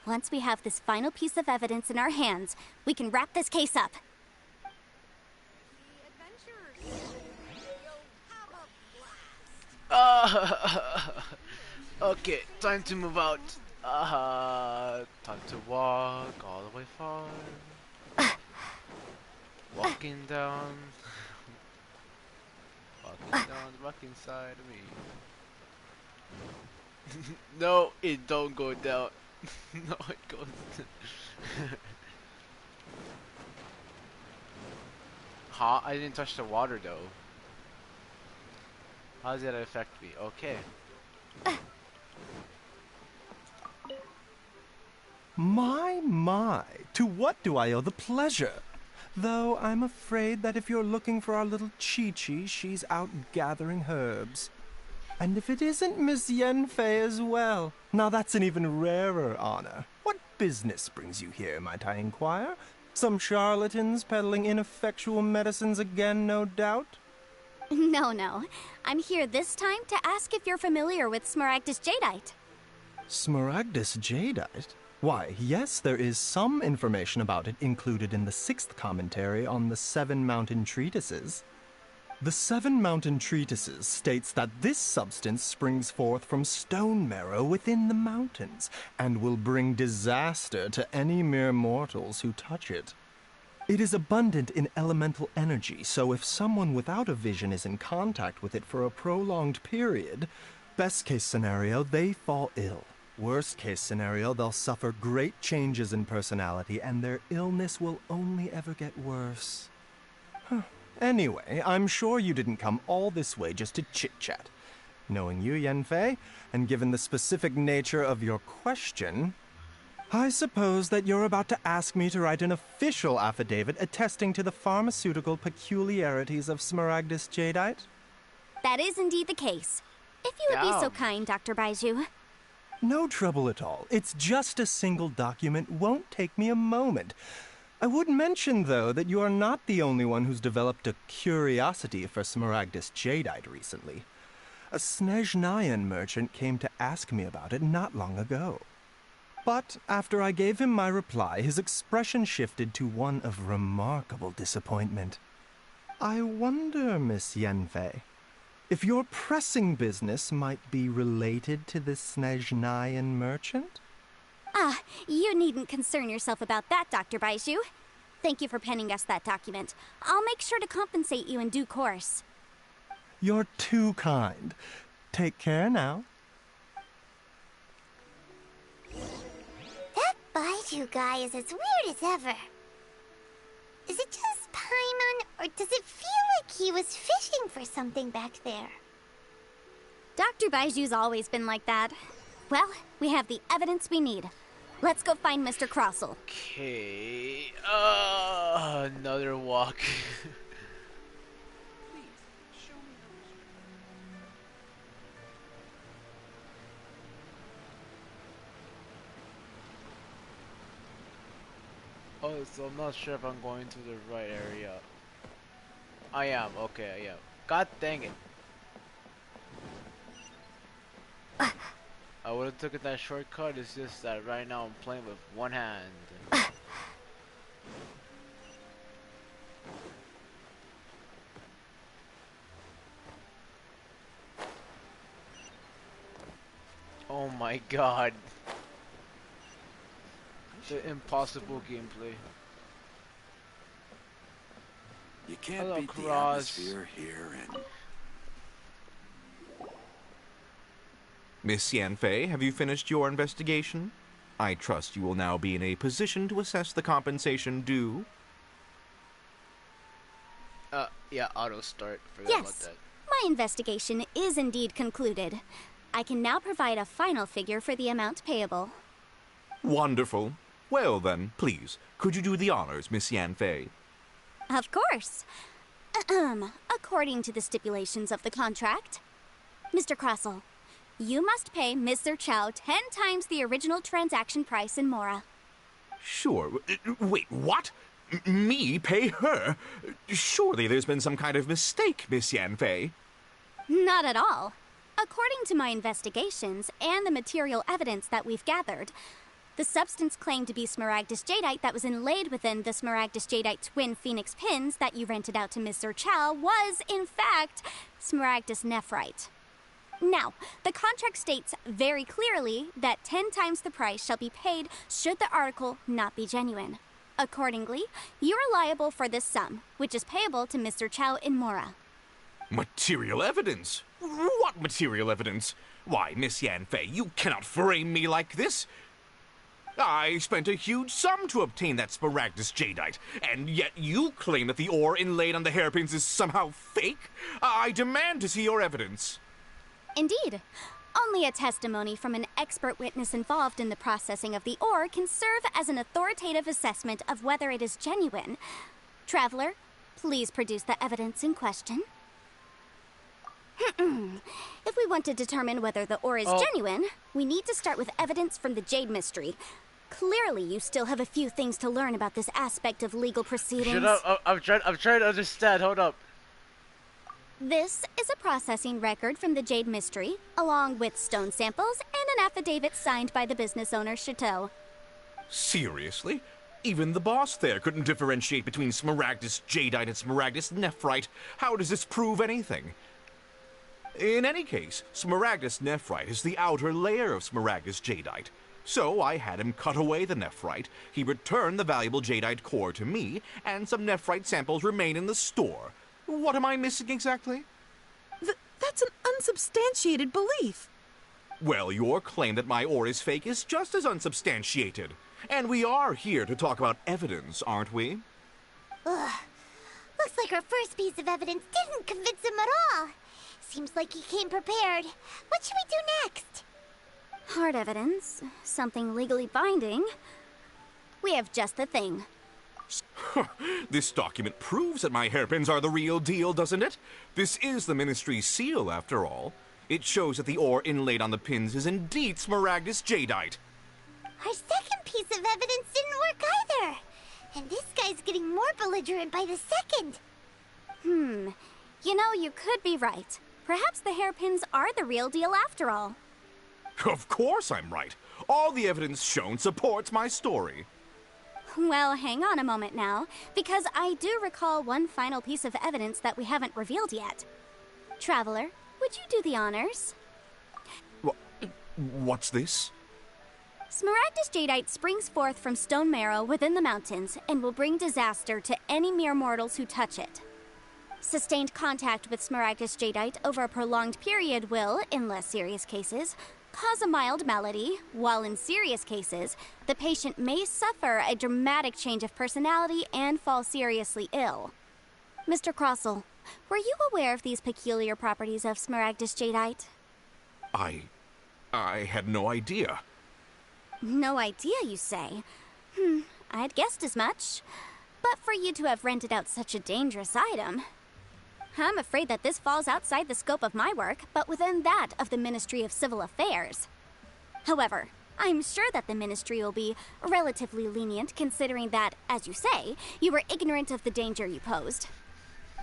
Once we have this final piece of evidence in our hands, we can wrap this case up. Okay, time to move out. Time to walk all the way far. Walking down. Walking down the rocking side of me. No, it don't go down. No, it goes. Huh? I didn't touch the water though. How does that affect me? Okay. My, to what do I owe the pleasure? Though I'm afraid that if you're looking for our little Chi-Chi, she's out gathering herbs. And if it isn't Miss Yenfei as well, now that's an even rarer honor. What business brings you here, might I inquire? Some charlatans peddling ineffectual medicines again, no doubt? No. I'm here this time to ask if you're familiar with smaragdus jadeite. Smaragdus jadeite? Why, yes, there is some information about it included in the 6th commentary on the 7 Mountain Treatises. The 7 Mountain Treatises states that this substance springs forth from stone marrow within the mountains, and will bring disaster to any mere mortals who touch it. It is abundant in elemental energy, so if someone without a vision is in contact with it for a prolonged period, best case scenario, they fall ill. Worst case scenario, they'll suffer great changes in personality, and their illness will only ever get worse. Anyway, I'm sure you didn't come all this way just to chit-chat. Knowing you, Yenfei, and given the specific nature of your question, I suppose that you're about to ask me to write an official affidavit attesting to the pharmaceutical peculiarities of smaragdus jadeite? That is indeed the case. If you would be so kind, Dr. Baiju. No trouble at all. It's just a single document. Won't take me a moment. I would mention, though, that you are not the only one who's developed a curiosity for smaragdus jadeite recently. A Snezhnayan merchant came to ask me about it not long ago. But after I gave him my reply, his expression shifted to one of remarkable disappointment. I wonder, Miss Yenfei, if your pressing business might be related to this Snezhnayan merchant? You needn't concern yourself about that, Dr. Baiju. Thank you for penning us that document. I'll make sure to compensate you in due course. You're too kind. Take care now. That Baiju guy is as weird as ever. Is it just Paimon, or does it feel like he was fishing for something back there? Dr. Baiju's always been like that. Well, we have the evidence we need. Let's go find Mr. Crossell. Okay. Another walk. Oh, so I'm not sure if I'm going to the right area. I am. Okay, I am. God dang it. I would have taken that shortcut. It's just that right now I'm playing with one hand. Oh my god. The impossible gameplay. You can't Hello, beat the Cross. atmosphere here and... Miss Yanfei, have you finished your investigation? I trust you will now be in a position to assess the compensation due. Yeah, auto start. Forgot Yes. about that. My investigation is indeed concluded. I can now provide a final figure for the amount payable. Wonderful. Well then, please, could you do the honors, Miss Yanfei? Of course. According to the stipulations of the contract, Mr. Crossell, you must pay Ms. Zerchow 10 times the original transaction price in Mora. Sure. Wait, what? Me pay her? Surely there's been some kind of mistake, Miss Yanfei. Not at all. According to my investigations and the material evidence that we've gathered, the substance claimed to be Smaragdus Jadeite that was inlaid within the Smaragdus Jadeite twin phoenix pins that you rented out to Ms. Zerchow was, in fact, Smaragdus Nephrite. Now, the contract states very clearly that 10 times the price shall be paid should the article not be genuine. Accordingly, you are liable for this sum, which is payable to Ms. Zerchow in Mora. Material evidence? What material evidence? Why, Miss Yanfei, you cannot frame me like this. I spent a huge sum to obtain that Smaragdus Jadeite, and yet you claim that the ore inlaid on the hairpins is somehow fake? I demand to see your evidence. Indeed. Only a testimony from an expert witness involved in the processing of the ore can serve as an authoritative assessment of whether it is genuine. Traveler, please produce the evidence in question. If we want to determine whether the ore is genuine, we need to start with evidence from the Jade Mystery. Clearly, you still have a few things to learn about this aspect of legal proceedings. Shut up. I'm trying to understand. Hold up. This is a processing record from the Jade Mystery, along with stone samples and an affidavit signed by the business owner, Chateau. Seriously? Even the boss there couldn't differentiate between Smaragdus Jadeite and Smaragdus Nephrite. How does this prove anything? In any case, Smaragdus Nephrite is the outer layer of Smaragdus Jadeite. So I had him cut away the Nephrite, he returned the valuable Jadeite core to me, and some Nephrite samples remain in the store. What am I missing exactly? That's an unsubstantiated belief. Well, your claim that my ore is fake is just as unsubstantiated. And we are here to talk about evidence, aren't we? Ugh. Looks like our first piece of evidence didn't convince him at all. Seems like he came prepared. What should we do next? Hard evidence, something legally binding. We have just the thing. This document proves that my hairpins are the real deal, doesn't it? This is the Ministry's seal, after all. It shows that the ore inlaid on the pins is indeed Smaragdus Jadeite. Our second piece of evidence didn't work either. And this guy's getting more belligerent by the second. You know, you could be right. Perhaps the hairpins are the real deal after all. Of course I'm right. All the evidence shown supports my story. Well, hang on a moment now, because I do recall one final piece of evidence that we haven't revealed yet. Traveler, would you do the honors? What's this? Smaragdus Jadeite springs forth from stone marrow within the mountains and will bring disaster to any mere mortals who touch it. Sustained contact with Smaragdus Jadeite over a prolonged period will, in less serious cases, cause a mild malady, while in serious cases, the patient may suffer a dramatic change of personality and fall seriously ill. Mr. Crossell, were you aware of these peculiar properties of Smaragdus Jadeite? I had no idea. No idea, you say? I'd guessed as much. But for you to have rented out such a dangerous item... I'm afraid that this falls outside the scope of my work, but within that of the Ministry of Civil Affairs. However, I'm sure that the Ministry will be relatively lenient considering that, as you say, you were ignorant of the danger you posed.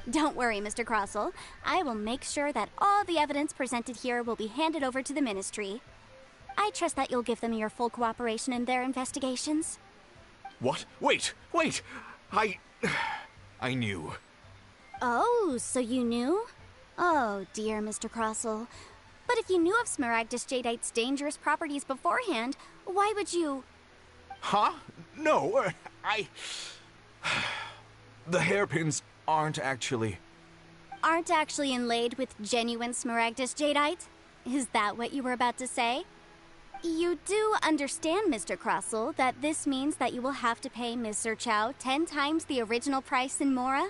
Don't worry, Mr. Crossell. I will make sure that all the evidence presented here will be handed over to the Ministry. I trust that you'll give them your full cooperation in their investigations. What? Wait! I knew. Oh, so you knew? Oh, dear, Mr. Crossell. But if you knew of Smaragdus Jadeite's dangerous properties beforehand, why would you... Huh? No, The hairpins aren't actually inlaid with genuine Smaragdus Jadeite? Is that what you were about to say? You do understand, Mr. Crossell, that this means that you will have to pay Ms. Zerchow 10 times the original price in Mora?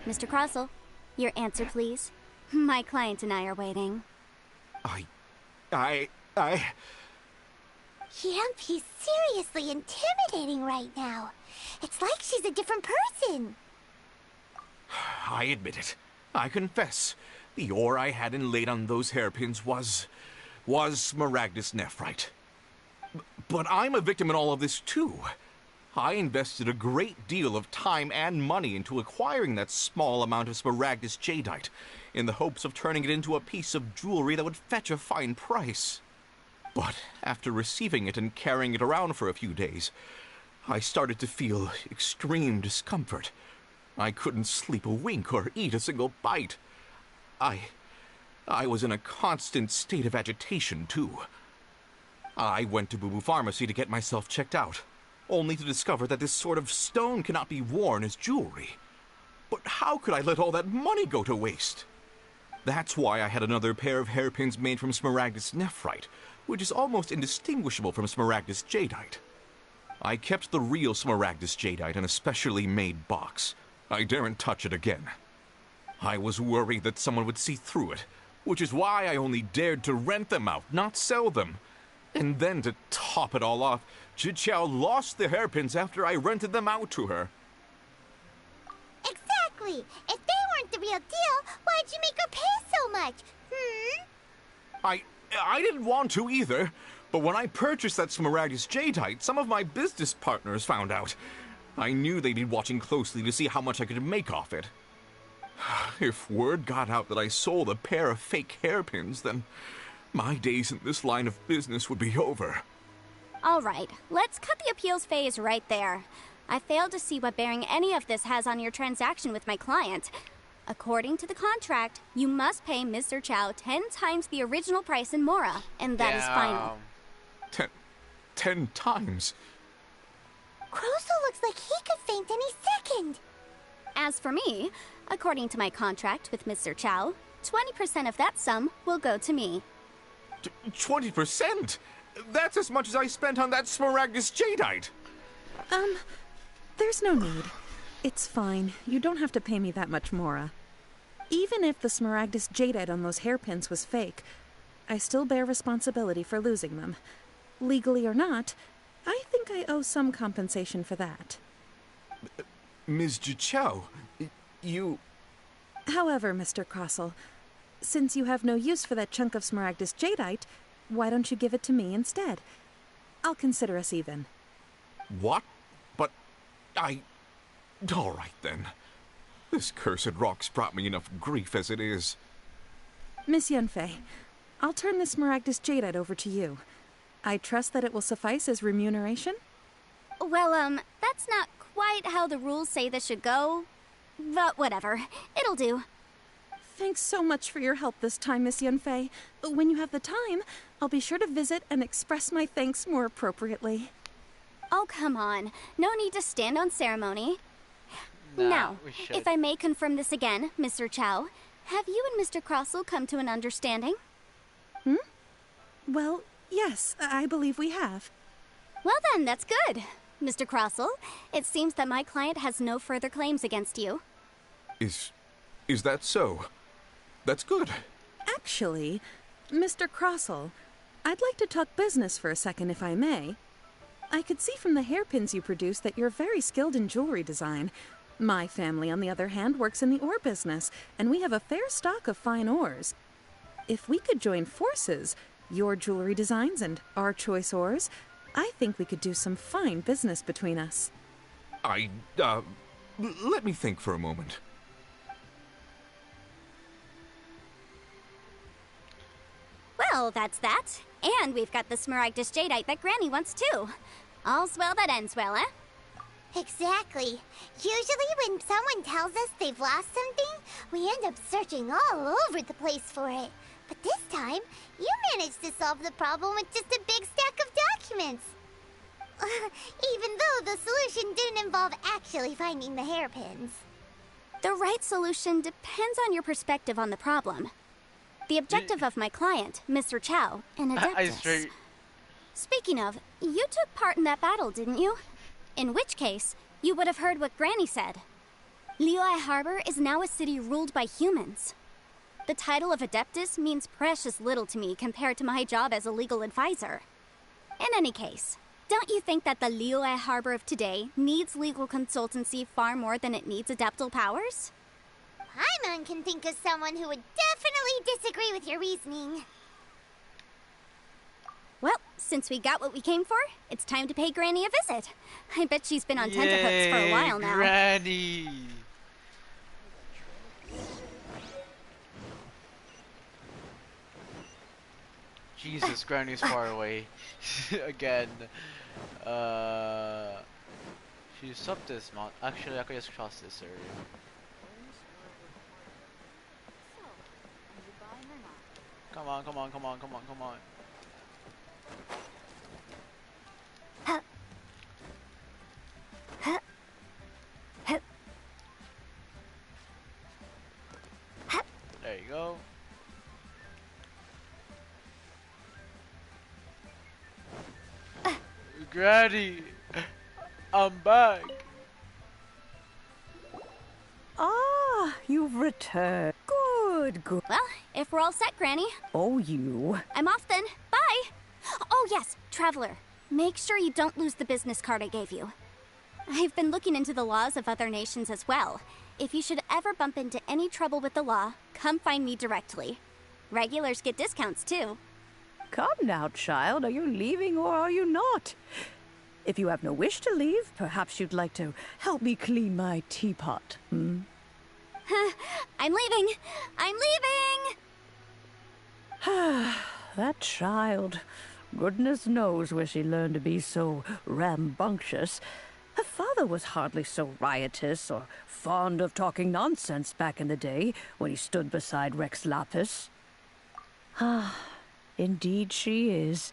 Mr. Crossell, your answer, please. My client and I are waiting. He's seriously intimidating right now. It's like she's a different person. I admit it. I confess. The ore I had inlaid on those hairpins was Smaragdus nephrite. But I'm a victim in all of this, too. I invested a great deal of time and money into acquiring that small amount of Smaragdus Jadeite, in the hopes of turning it into a piece of jewelry that would fetch a fine price. But after receiving it and carrying it around for a few days, I started to feel extreme discomfort. I couldn't sleep a wink or eat a single bite. I was in a constant state of agitation, too. I went to Boo Boo Pharmacy to get myself checked out, only to discover that this sort of stone cannot be worn as jewelry. But how could I let all that money go to waste? That's why I had another pair of hairpins made from Smaragdus nephrite, which is almost indistinguishable from Smaragdus Jadeite. I kept the real Smaragdus Jadeite in a specially made box. I daren't touch it again. I was worried that someone would see through it, which is why I only dared to rent them out, not sell them. And then to top it all off, Zhiqiao lost the hairpins after I rented them out to her. Exactly! If they weren't the real deal, why'd you make her pay so much? I didn't want to either, but when I purchased that Smaragdus Jadeite, some of my business partners found out. I knew they'd be watching closely to see how much I could make off it. If word got out that I sold a pair of fake hairpins, then my days in this line of business would be over. All right, let's cut the appeals phase right there. I failed to see what bearing any of this has on your transaction with my client. According to the contract, you must pay Ms. Zerchow 10 times the original price in Mora, and that is final. 10 times? Crossell looks like he could faint any second. As for me, according to my contract with Ms. Zerchow, 20% of that sum will go to me. 20%? That's as much as I spent on that Smaragdus Jadeite! There's no need. It's fine. You don't have to pay me that much, Mora. Even if the Smaragdus Jadeite on those hairpins was fake, I still bear responsibility for losing them. Legally or not, I think I owe some compensation for that. Ms. Zhiqiao, you... However, Mr. Crossell, since you have no use for that chunk of Smaragdus Jadeite, why don't you give it to me instead? I'll consider us even. What? But all right, then. This cursed rock's brought me enough grief as it is. Miss Yunfei, I'll turn the Smaragdus Jadeite over to you. I trust that it will suffice as remuneration? Well, that's not quite how the rules say this should go. But whatever. It'll do. Thanks so much for your help this time, Miss Yunfei. When you have the time, I'll be sure to visit and express my thanks more appropriately. Oh, come on. No need to stand on ceremony. Now, if I may confirm this again, Miss Zerchow, have you and Mr. Crossell come to an understanding? Well, yes, I believe we have. Well then, that's good. Mr. Crossell, it seems that my client has no further claims against you. Is that so? That's good. Actually, Mr. Crossell, I'd like to talk business for a second, if I may. I could see from the hairpins you produce that you're very skilled in jewelry design. My family, on the other hand, works in the ore business, and we have a fair stock of fine ores. If we could join forces, Your jewelry designs and our choice ores. I think we could do some fine business between us. Let me think for a moment. Well, that's that. And we've got the Smaragdus Jadeite that Granny wants too. All's well that ends well, eh? Exactly. Usually when someone tells us they've lost something, we end up searching all over the place for it. But this time, you managed to solve the problem with just a big stack of documents. Even though the solution didn't involve actually finding the hairpins. The right solution depends on your perspective on the problem. The objective of my client, Mr. Chow, an Adeptus. Speaking of, you took part in that battle, didn't you? In which case, you would have heard what Granny said. Liyue Harbor is now a city ruled by humans. The title of Adeptus means precious little to me compared to my job as a legal advisor. In any case, don't you think that the Liyue Harbor of today needs legal consultancy far more than it needs adeptal powers? Paimon can think of someone who would definitely disagree with your reasoning. Well, since we got what we came for, it's time to pay Granny a visit. I bet she's been on tenterhooks for a while now. Granny! Jesus, Granny's far away. Again. She's up this mountain. Actually, I could just cross this area. Come on, come on, come on, come on, come on. There you go. Granny, I'm back. Ah, you've returned. Good, good. Well, if we're all set, Granny. Oh, you. I'm off then. Bye. Oh, yes, Traveler. Make sure you don't lose the business card I gave you. I've been looking into the laws of other nations as well. If you should ever bump into any trouble with the law, come find me directly. Regulars get discounts, too. Come now, child. Are you leaving or are you not? If you have no wish to leave, perhaps you'd like to help me clean my teapot, hmm? I'm leaving! I'm leaving! That child. Goodness knows where she learned to be so rambunctious. Her father was hardly so riotous or fond of talking nonsense back in the day when he stood beside Rex Lapis. Ah, indeed she is.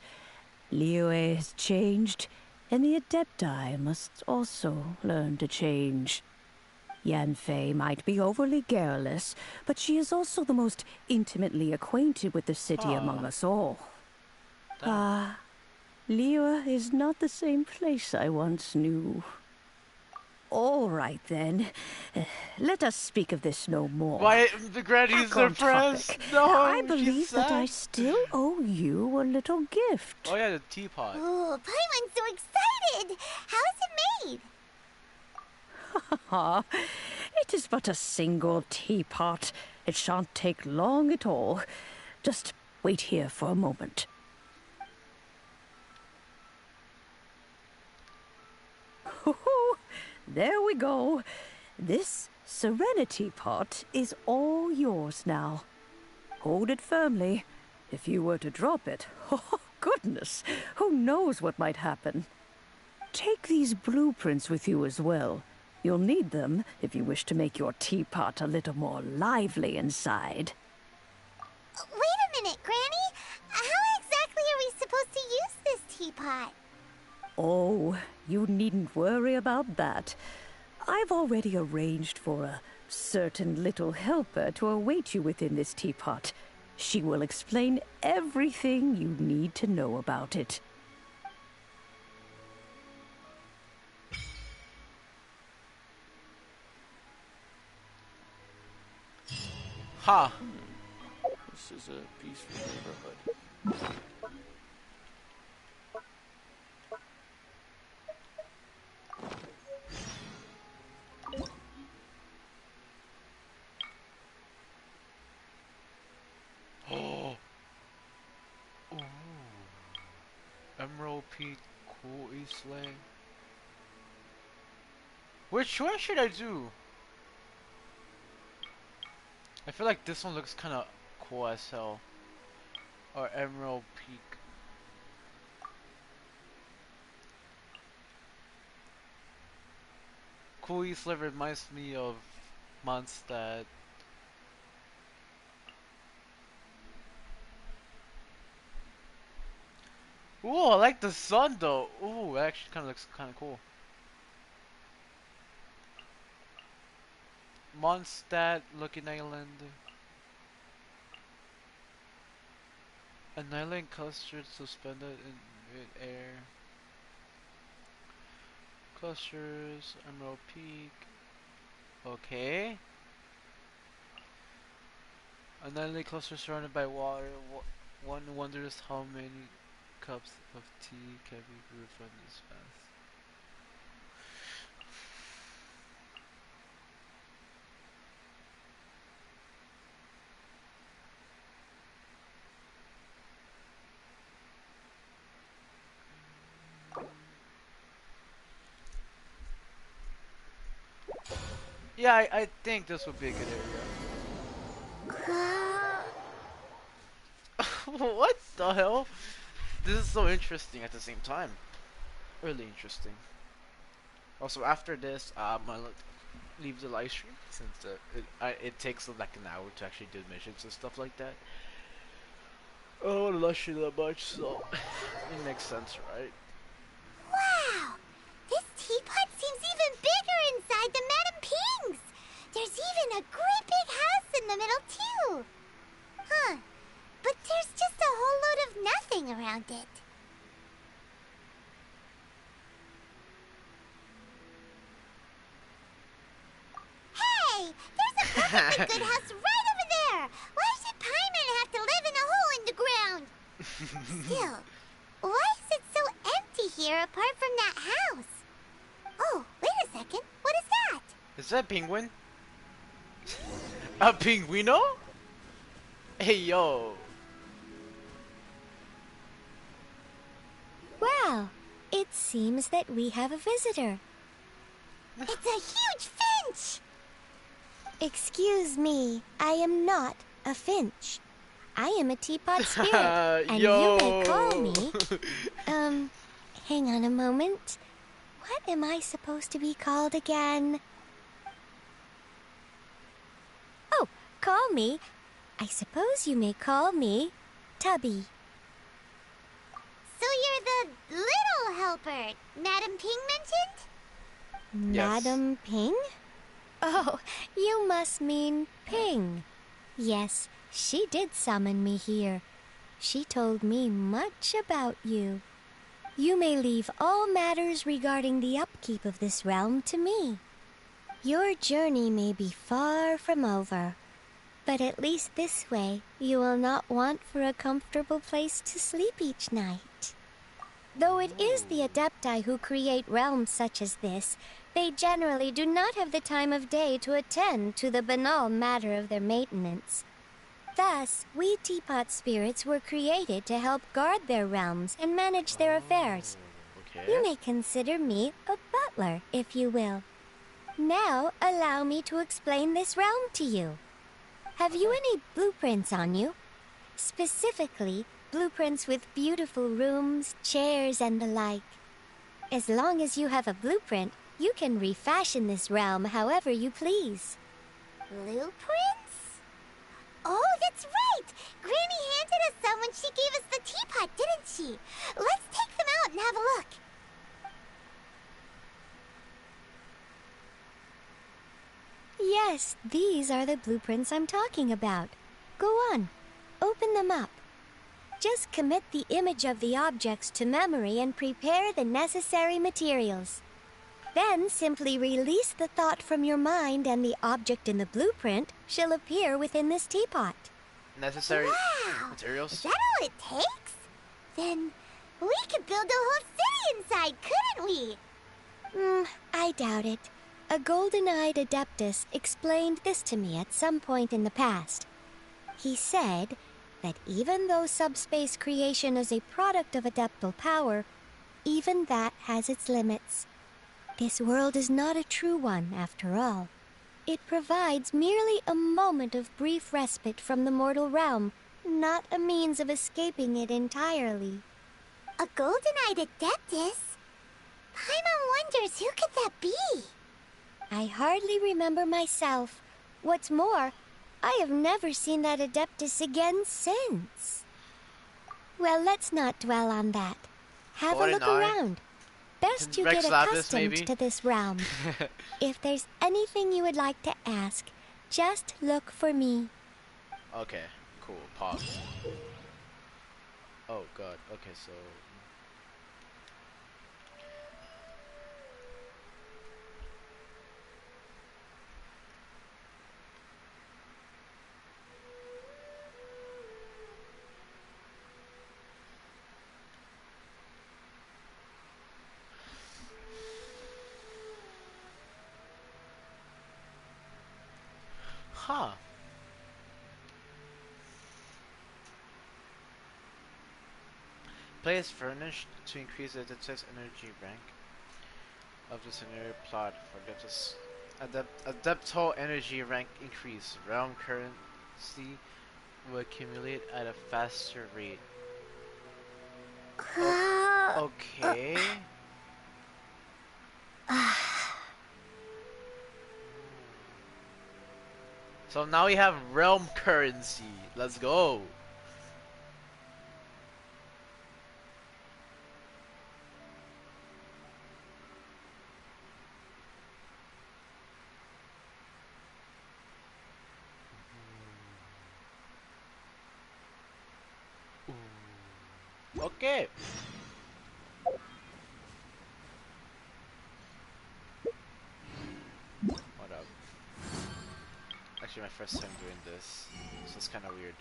Liyue has changed, and the Adepti must also learn to change. Yanfei might be overly garrulous, but she is also the most intimately acquainted with the city among us all. Ah, Liyue is not the same place I once knew. All right, then. Let us speak of this no more. Why, the Granny's depressed? No, I believe that I still owe you a little gift. Oh yeah, the teapot. Oh, Paimon's so excited! How is it made? It is but a single teapot. It shan't take long at all. Just wait here for a moment. There we go. This Serenity pot is all yours now. Hold it firmly. If you were to drop it, oh goodness, who knows what might happen. Take these blueprints with you as well. You'll need them if you wish to make your teapot a little more lively inside. Wait a minute, Granny. How exactly are we supposed to use this teapot? Oh, you needn't worry about that. I've already arranged for a certain little helper to await you within this teapot. She will explain everything you need to know about it. Ha! This is a peaceful neighborhood. Emerald Peak, Cool East Lane. Which one should I do? I feel like this one looks kind of cool as hell. Or Emerald Peak. Cool East Lane reminds me of Mondstadt. Ooh, I like the sun though. Ooh, it actually kind of looks kind of cool. Mondstadt looking island. An island cluster suspended in mid-air. Clusters, Emerald Peak. Okay. An island cluster surrounded by water. One wonders how many cups of tea can be brewed from this bath. Yeah, I think this would be a good area. What the hell? This is so interesting at the same time. Really interesting. Also, after this, I'm gonna leave the live stream since it takes like an hour to actually do missions and stuff like that. I don't want to live stream that much, so it makes sense, right? Wow! This teapot seems even bigger inside than Madame Ping's! There's even a great big house in the middle, too! Huh. But there's just a whole load of nothing around it. Hey! There's a perfectly good house right over there! Why should Paimon have to live in a hole in the ground? Still, why is it so empty here apart from that house? Oh, wait a second. What is that? Is that a penguin? A pinguino? Hey, yo. Well, it seems that we have a visitor. It's a huge finch! Excuse me, I am not a finch. I am a teapot spirit, and yo. you may call me... hang on a moment. What am I supposed to be called again? Oh, call me. I suppose you may call me Tubby. So you're the little helper Madame Ping mentioned? Madam Ping? Oh, you must mean Ping. Yes, she did summon me here. She told me much about you. You may leave all matters regarding the upkeep of this realm to me. Your journey may be far from over, but at least this way you will not want for a comfortable place to sleep each night. Though it is the Adepti who create realms such as this, they generally do not have the time of day to attend to the banal matter of their maintenance. Thus, we teapot spirits were created to help guard their realms and manage their affairs. Okay. You may consider me a butler, if you will. Now, allow me to explain this realm to you. Have you any blueprints on you? Specifically, blueprints with beautiful rooms, chairs, and the like. As long as you have a blueprint, you can refashion this realm however you please. Blueprints? Oh, that's right! Granny handed us some when she gave us the teapot, didn't she? Let's take them out and have a look. Yes, these are the blueprints I'm talking about. Go on, open them up. Just commit the image of the objects to memory and prepare the necessary materials. Then simply release the thought from your mind and the object in the blueprint shall appear within this teapot. Necessary Wow! materials? Is that all it takes? Then we could build a whole city inside, couldn't we? I doubt it. A golden-eyed adeptus explained this to me at some point in the past. He said, that even though subspace creation is a product of adeptal power, even that has its limits. This world is not a true one, after all. It provides merely a moment of brief respite from the mortal realm, not a means of escaping it entirely. A golden-eyed adeptus? Paimon wonders who could that be? I hardly remember myself. What's more, I have never seen that adeptus again since. Well, let's not dwell on that. Have a look around. Best you Rex get Lapis, accustomed maybe? to this realm. If there's anything you would like to ask, just look for me. Okay, cool. Pause. Oh god. Okay, so huh. Play is furnished to increase the adeptus energy rank of the scenario plot for adeptal energy rank increase. Realm currency will accumulate at a faster rate. Okay. So now we have realm currency. Let's go. Okay. What up? Actually, my first time doing this, so it's kind of weird.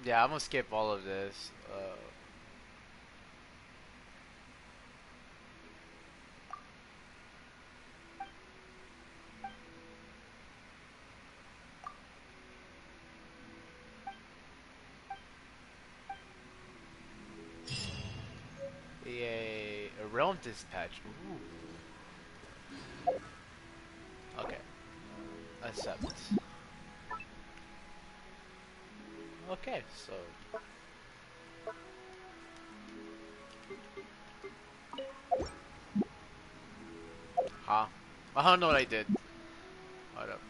Yeah, I'm gonna skip all of this. Yay, a realm dispatch. Ooh. Okay. Accept. Okay, so. Huh? I don't know what I did. Hold up.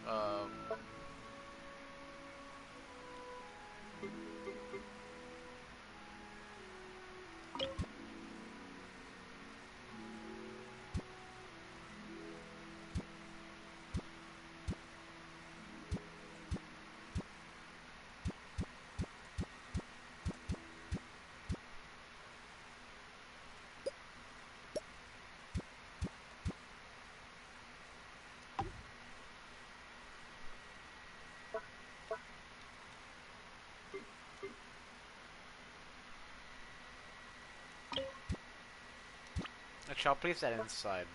Actually, I'll place that inside.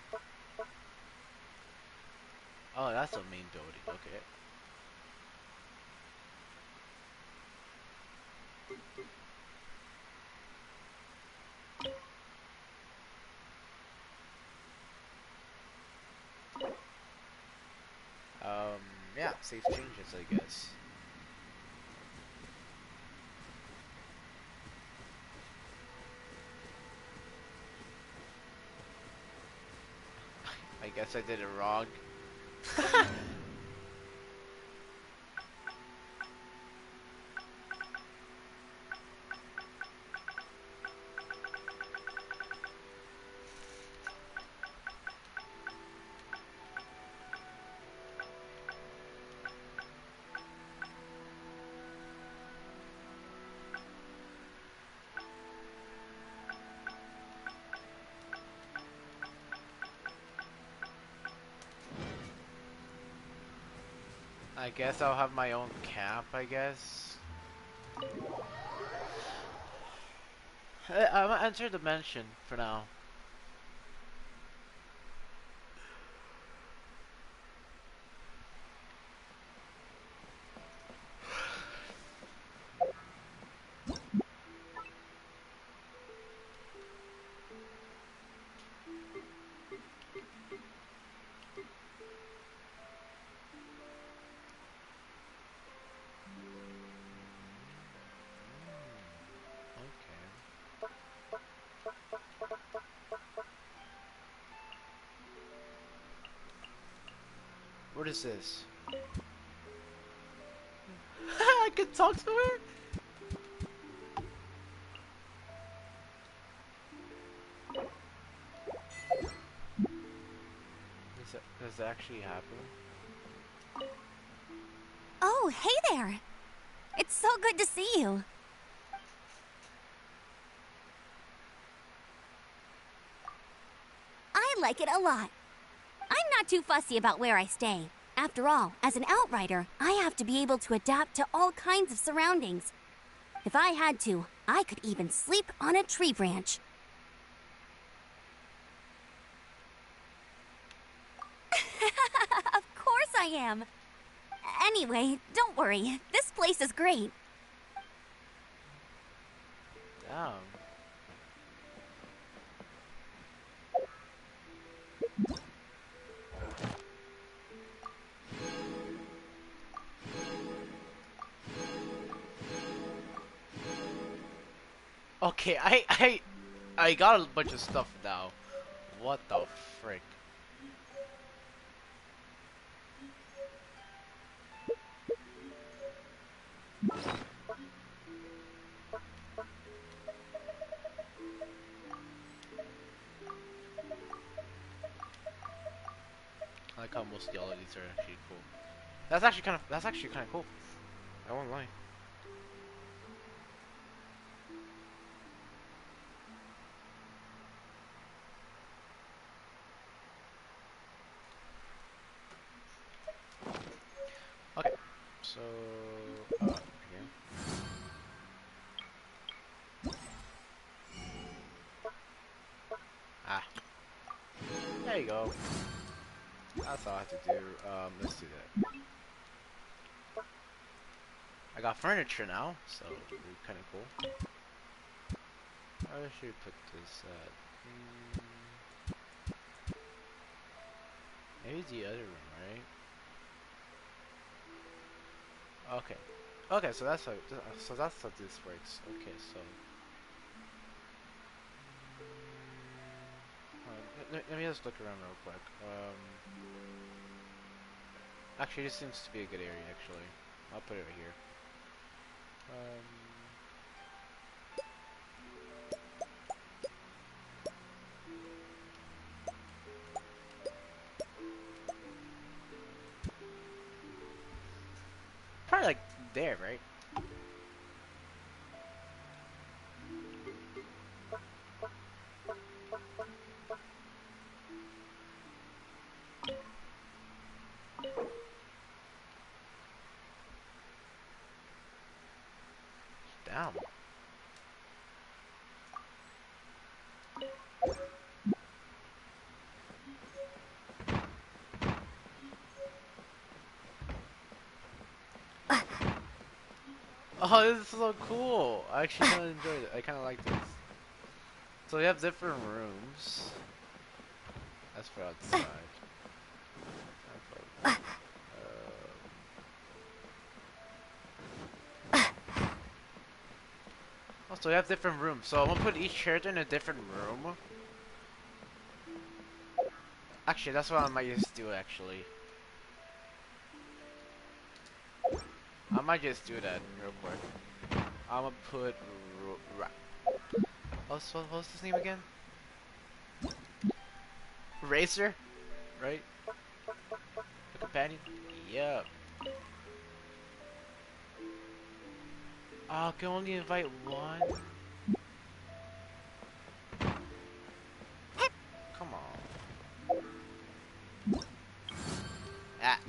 Oh, that's a main building. Okay. Yeah, safe changes, I guess. I guess I did it wrong. I guess I'll have my own camp, I guess. I'm gonna enter the mansion for now. What is this? I can talk to her? Does that actually happen? Oh, hey there! It's so good to see you. I like it a lot. I'm not too fussy about where I stay. After all, as an outrider, I have to be able to adapt to all kinds of surroundings. If I had to, I could even sleep on a tree branch. Of course I am. Anyway, don't worry. This place is great. Damn. Okay, I got a bunch of stuff now. What the frick? I like how most all of these are actually cool. That's actually kind of cool. I won't lie. Okay, so here. Ah, there you go. That's all I have to do. Let's do that. I got furniture now, so kind of cool. Where should we put this at? Maybe the other room, right? Okay. Okay, so that's how this works. Okay, so let me just look around real quick. Actually, this seems to be a good area. Actually, I'll put it right here. Probably like there, right? Damn. Oh, this is so cool. I actually kind of enjoyed it. I kind of like this. So we have different rooms. That's for outside. Oh, so we have different rooms. So I'm gonna put each character in a different room. Actually, that's what I might just do. Actually, I might just do that real quick. I'm gonna put. What's his name again? Racer, right? The companion. Yep. I can only invite one. Come on. Ah.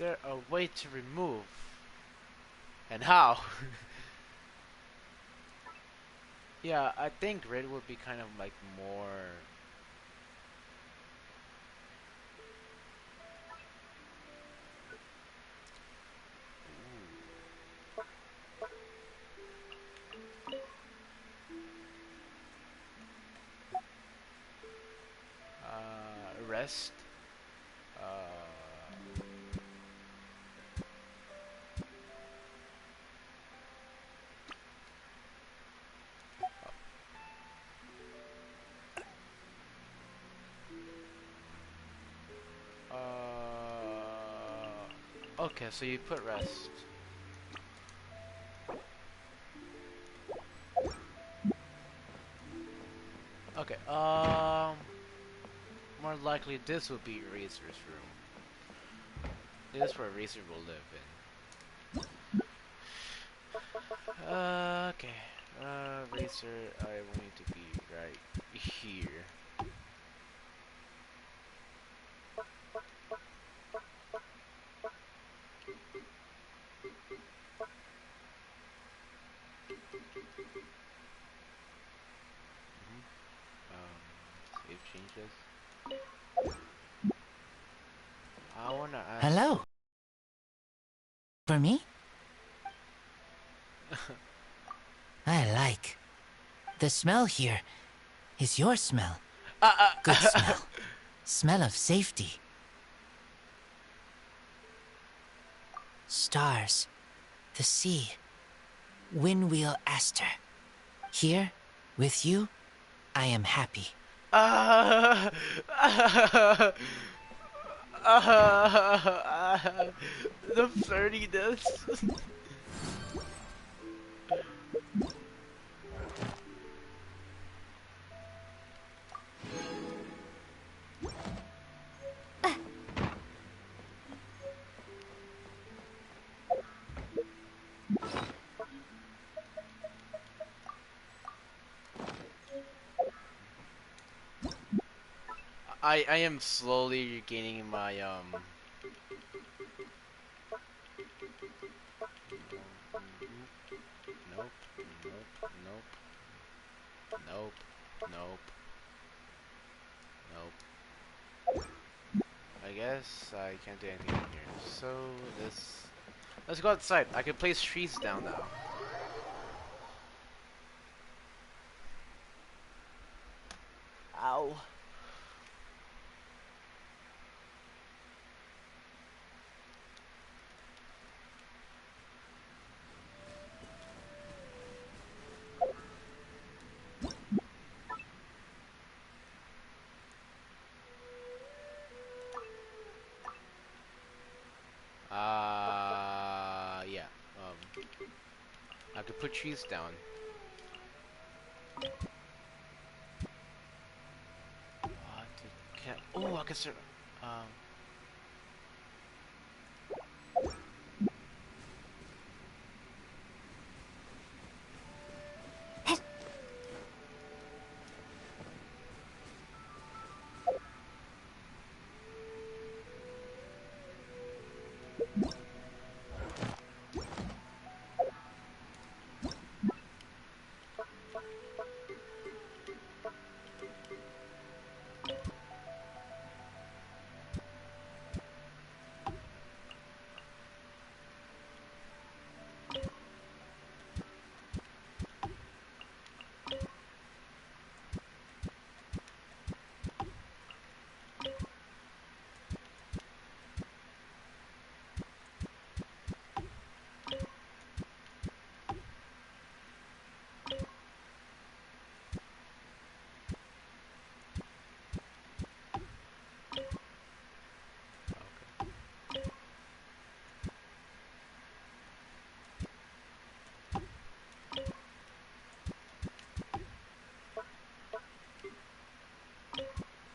there a way to remove? And how? Yeah, I think grid would be kind of like more. Rest. Okay, so you put rest. Okay, more likely this would be Razor's room. This is where Razor will live in. Okay. Razor, I want you to be right here. Save changes. I wanna ask. Hello. For me? I like. The smell here is your smell. Good smell. Smell of safety. Stars. The sea. Windwheel Aster. Here, with you, I am happy. The flirtiness. I am slowly regaining my Nope, nope, nope, nope, nope, nope. I guess I can't do anything in here. So let's go outside. I can place trees down now. Ow. Yeah. I could put trees down. Oh, I can start.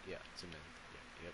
Yeah, zoom in. Yep.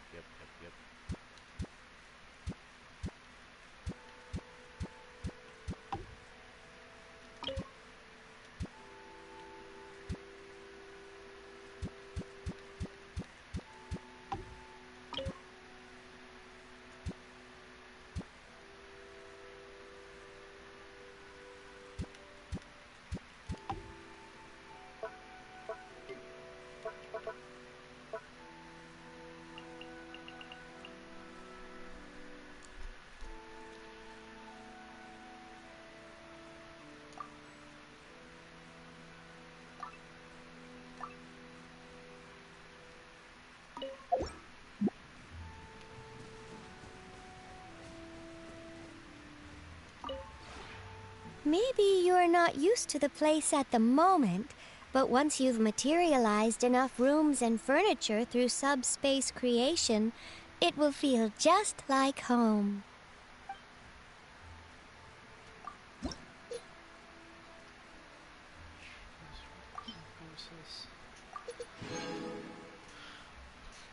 Maybe you're not used to the place at the moment, but once you've materialized enough rooms and furniture through subspace creation, it will feel just like home.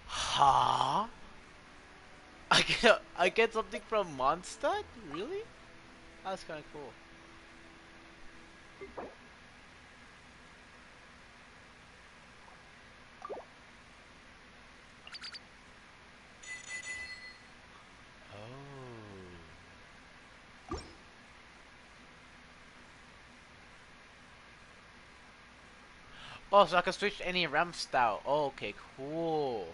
Huh? I get something from Mondstadt? Really? That's kind of cool. Oh, so I can switch any ramp style. Oh, okay, cool.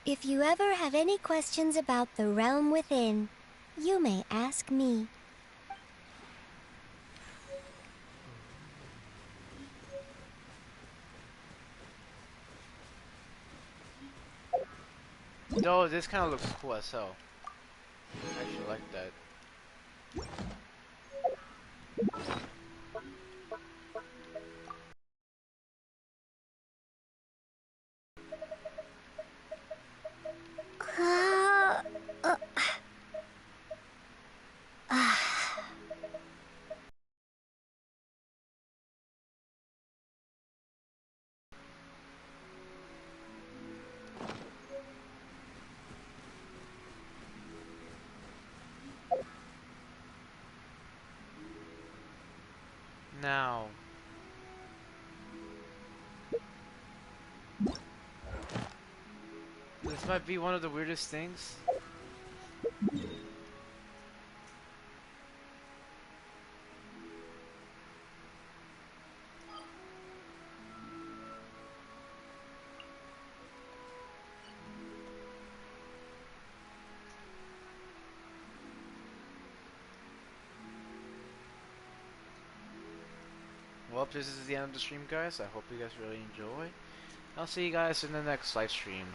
If you ever have any questions about the realm within, you may ask me. No, this kind of looks cool as hell. I actually like that. Now, this might be one of the weirdest things. Well, this is the end of the stream, guys. I hope you guys really enjoy. I'll see you guys in the next live stream.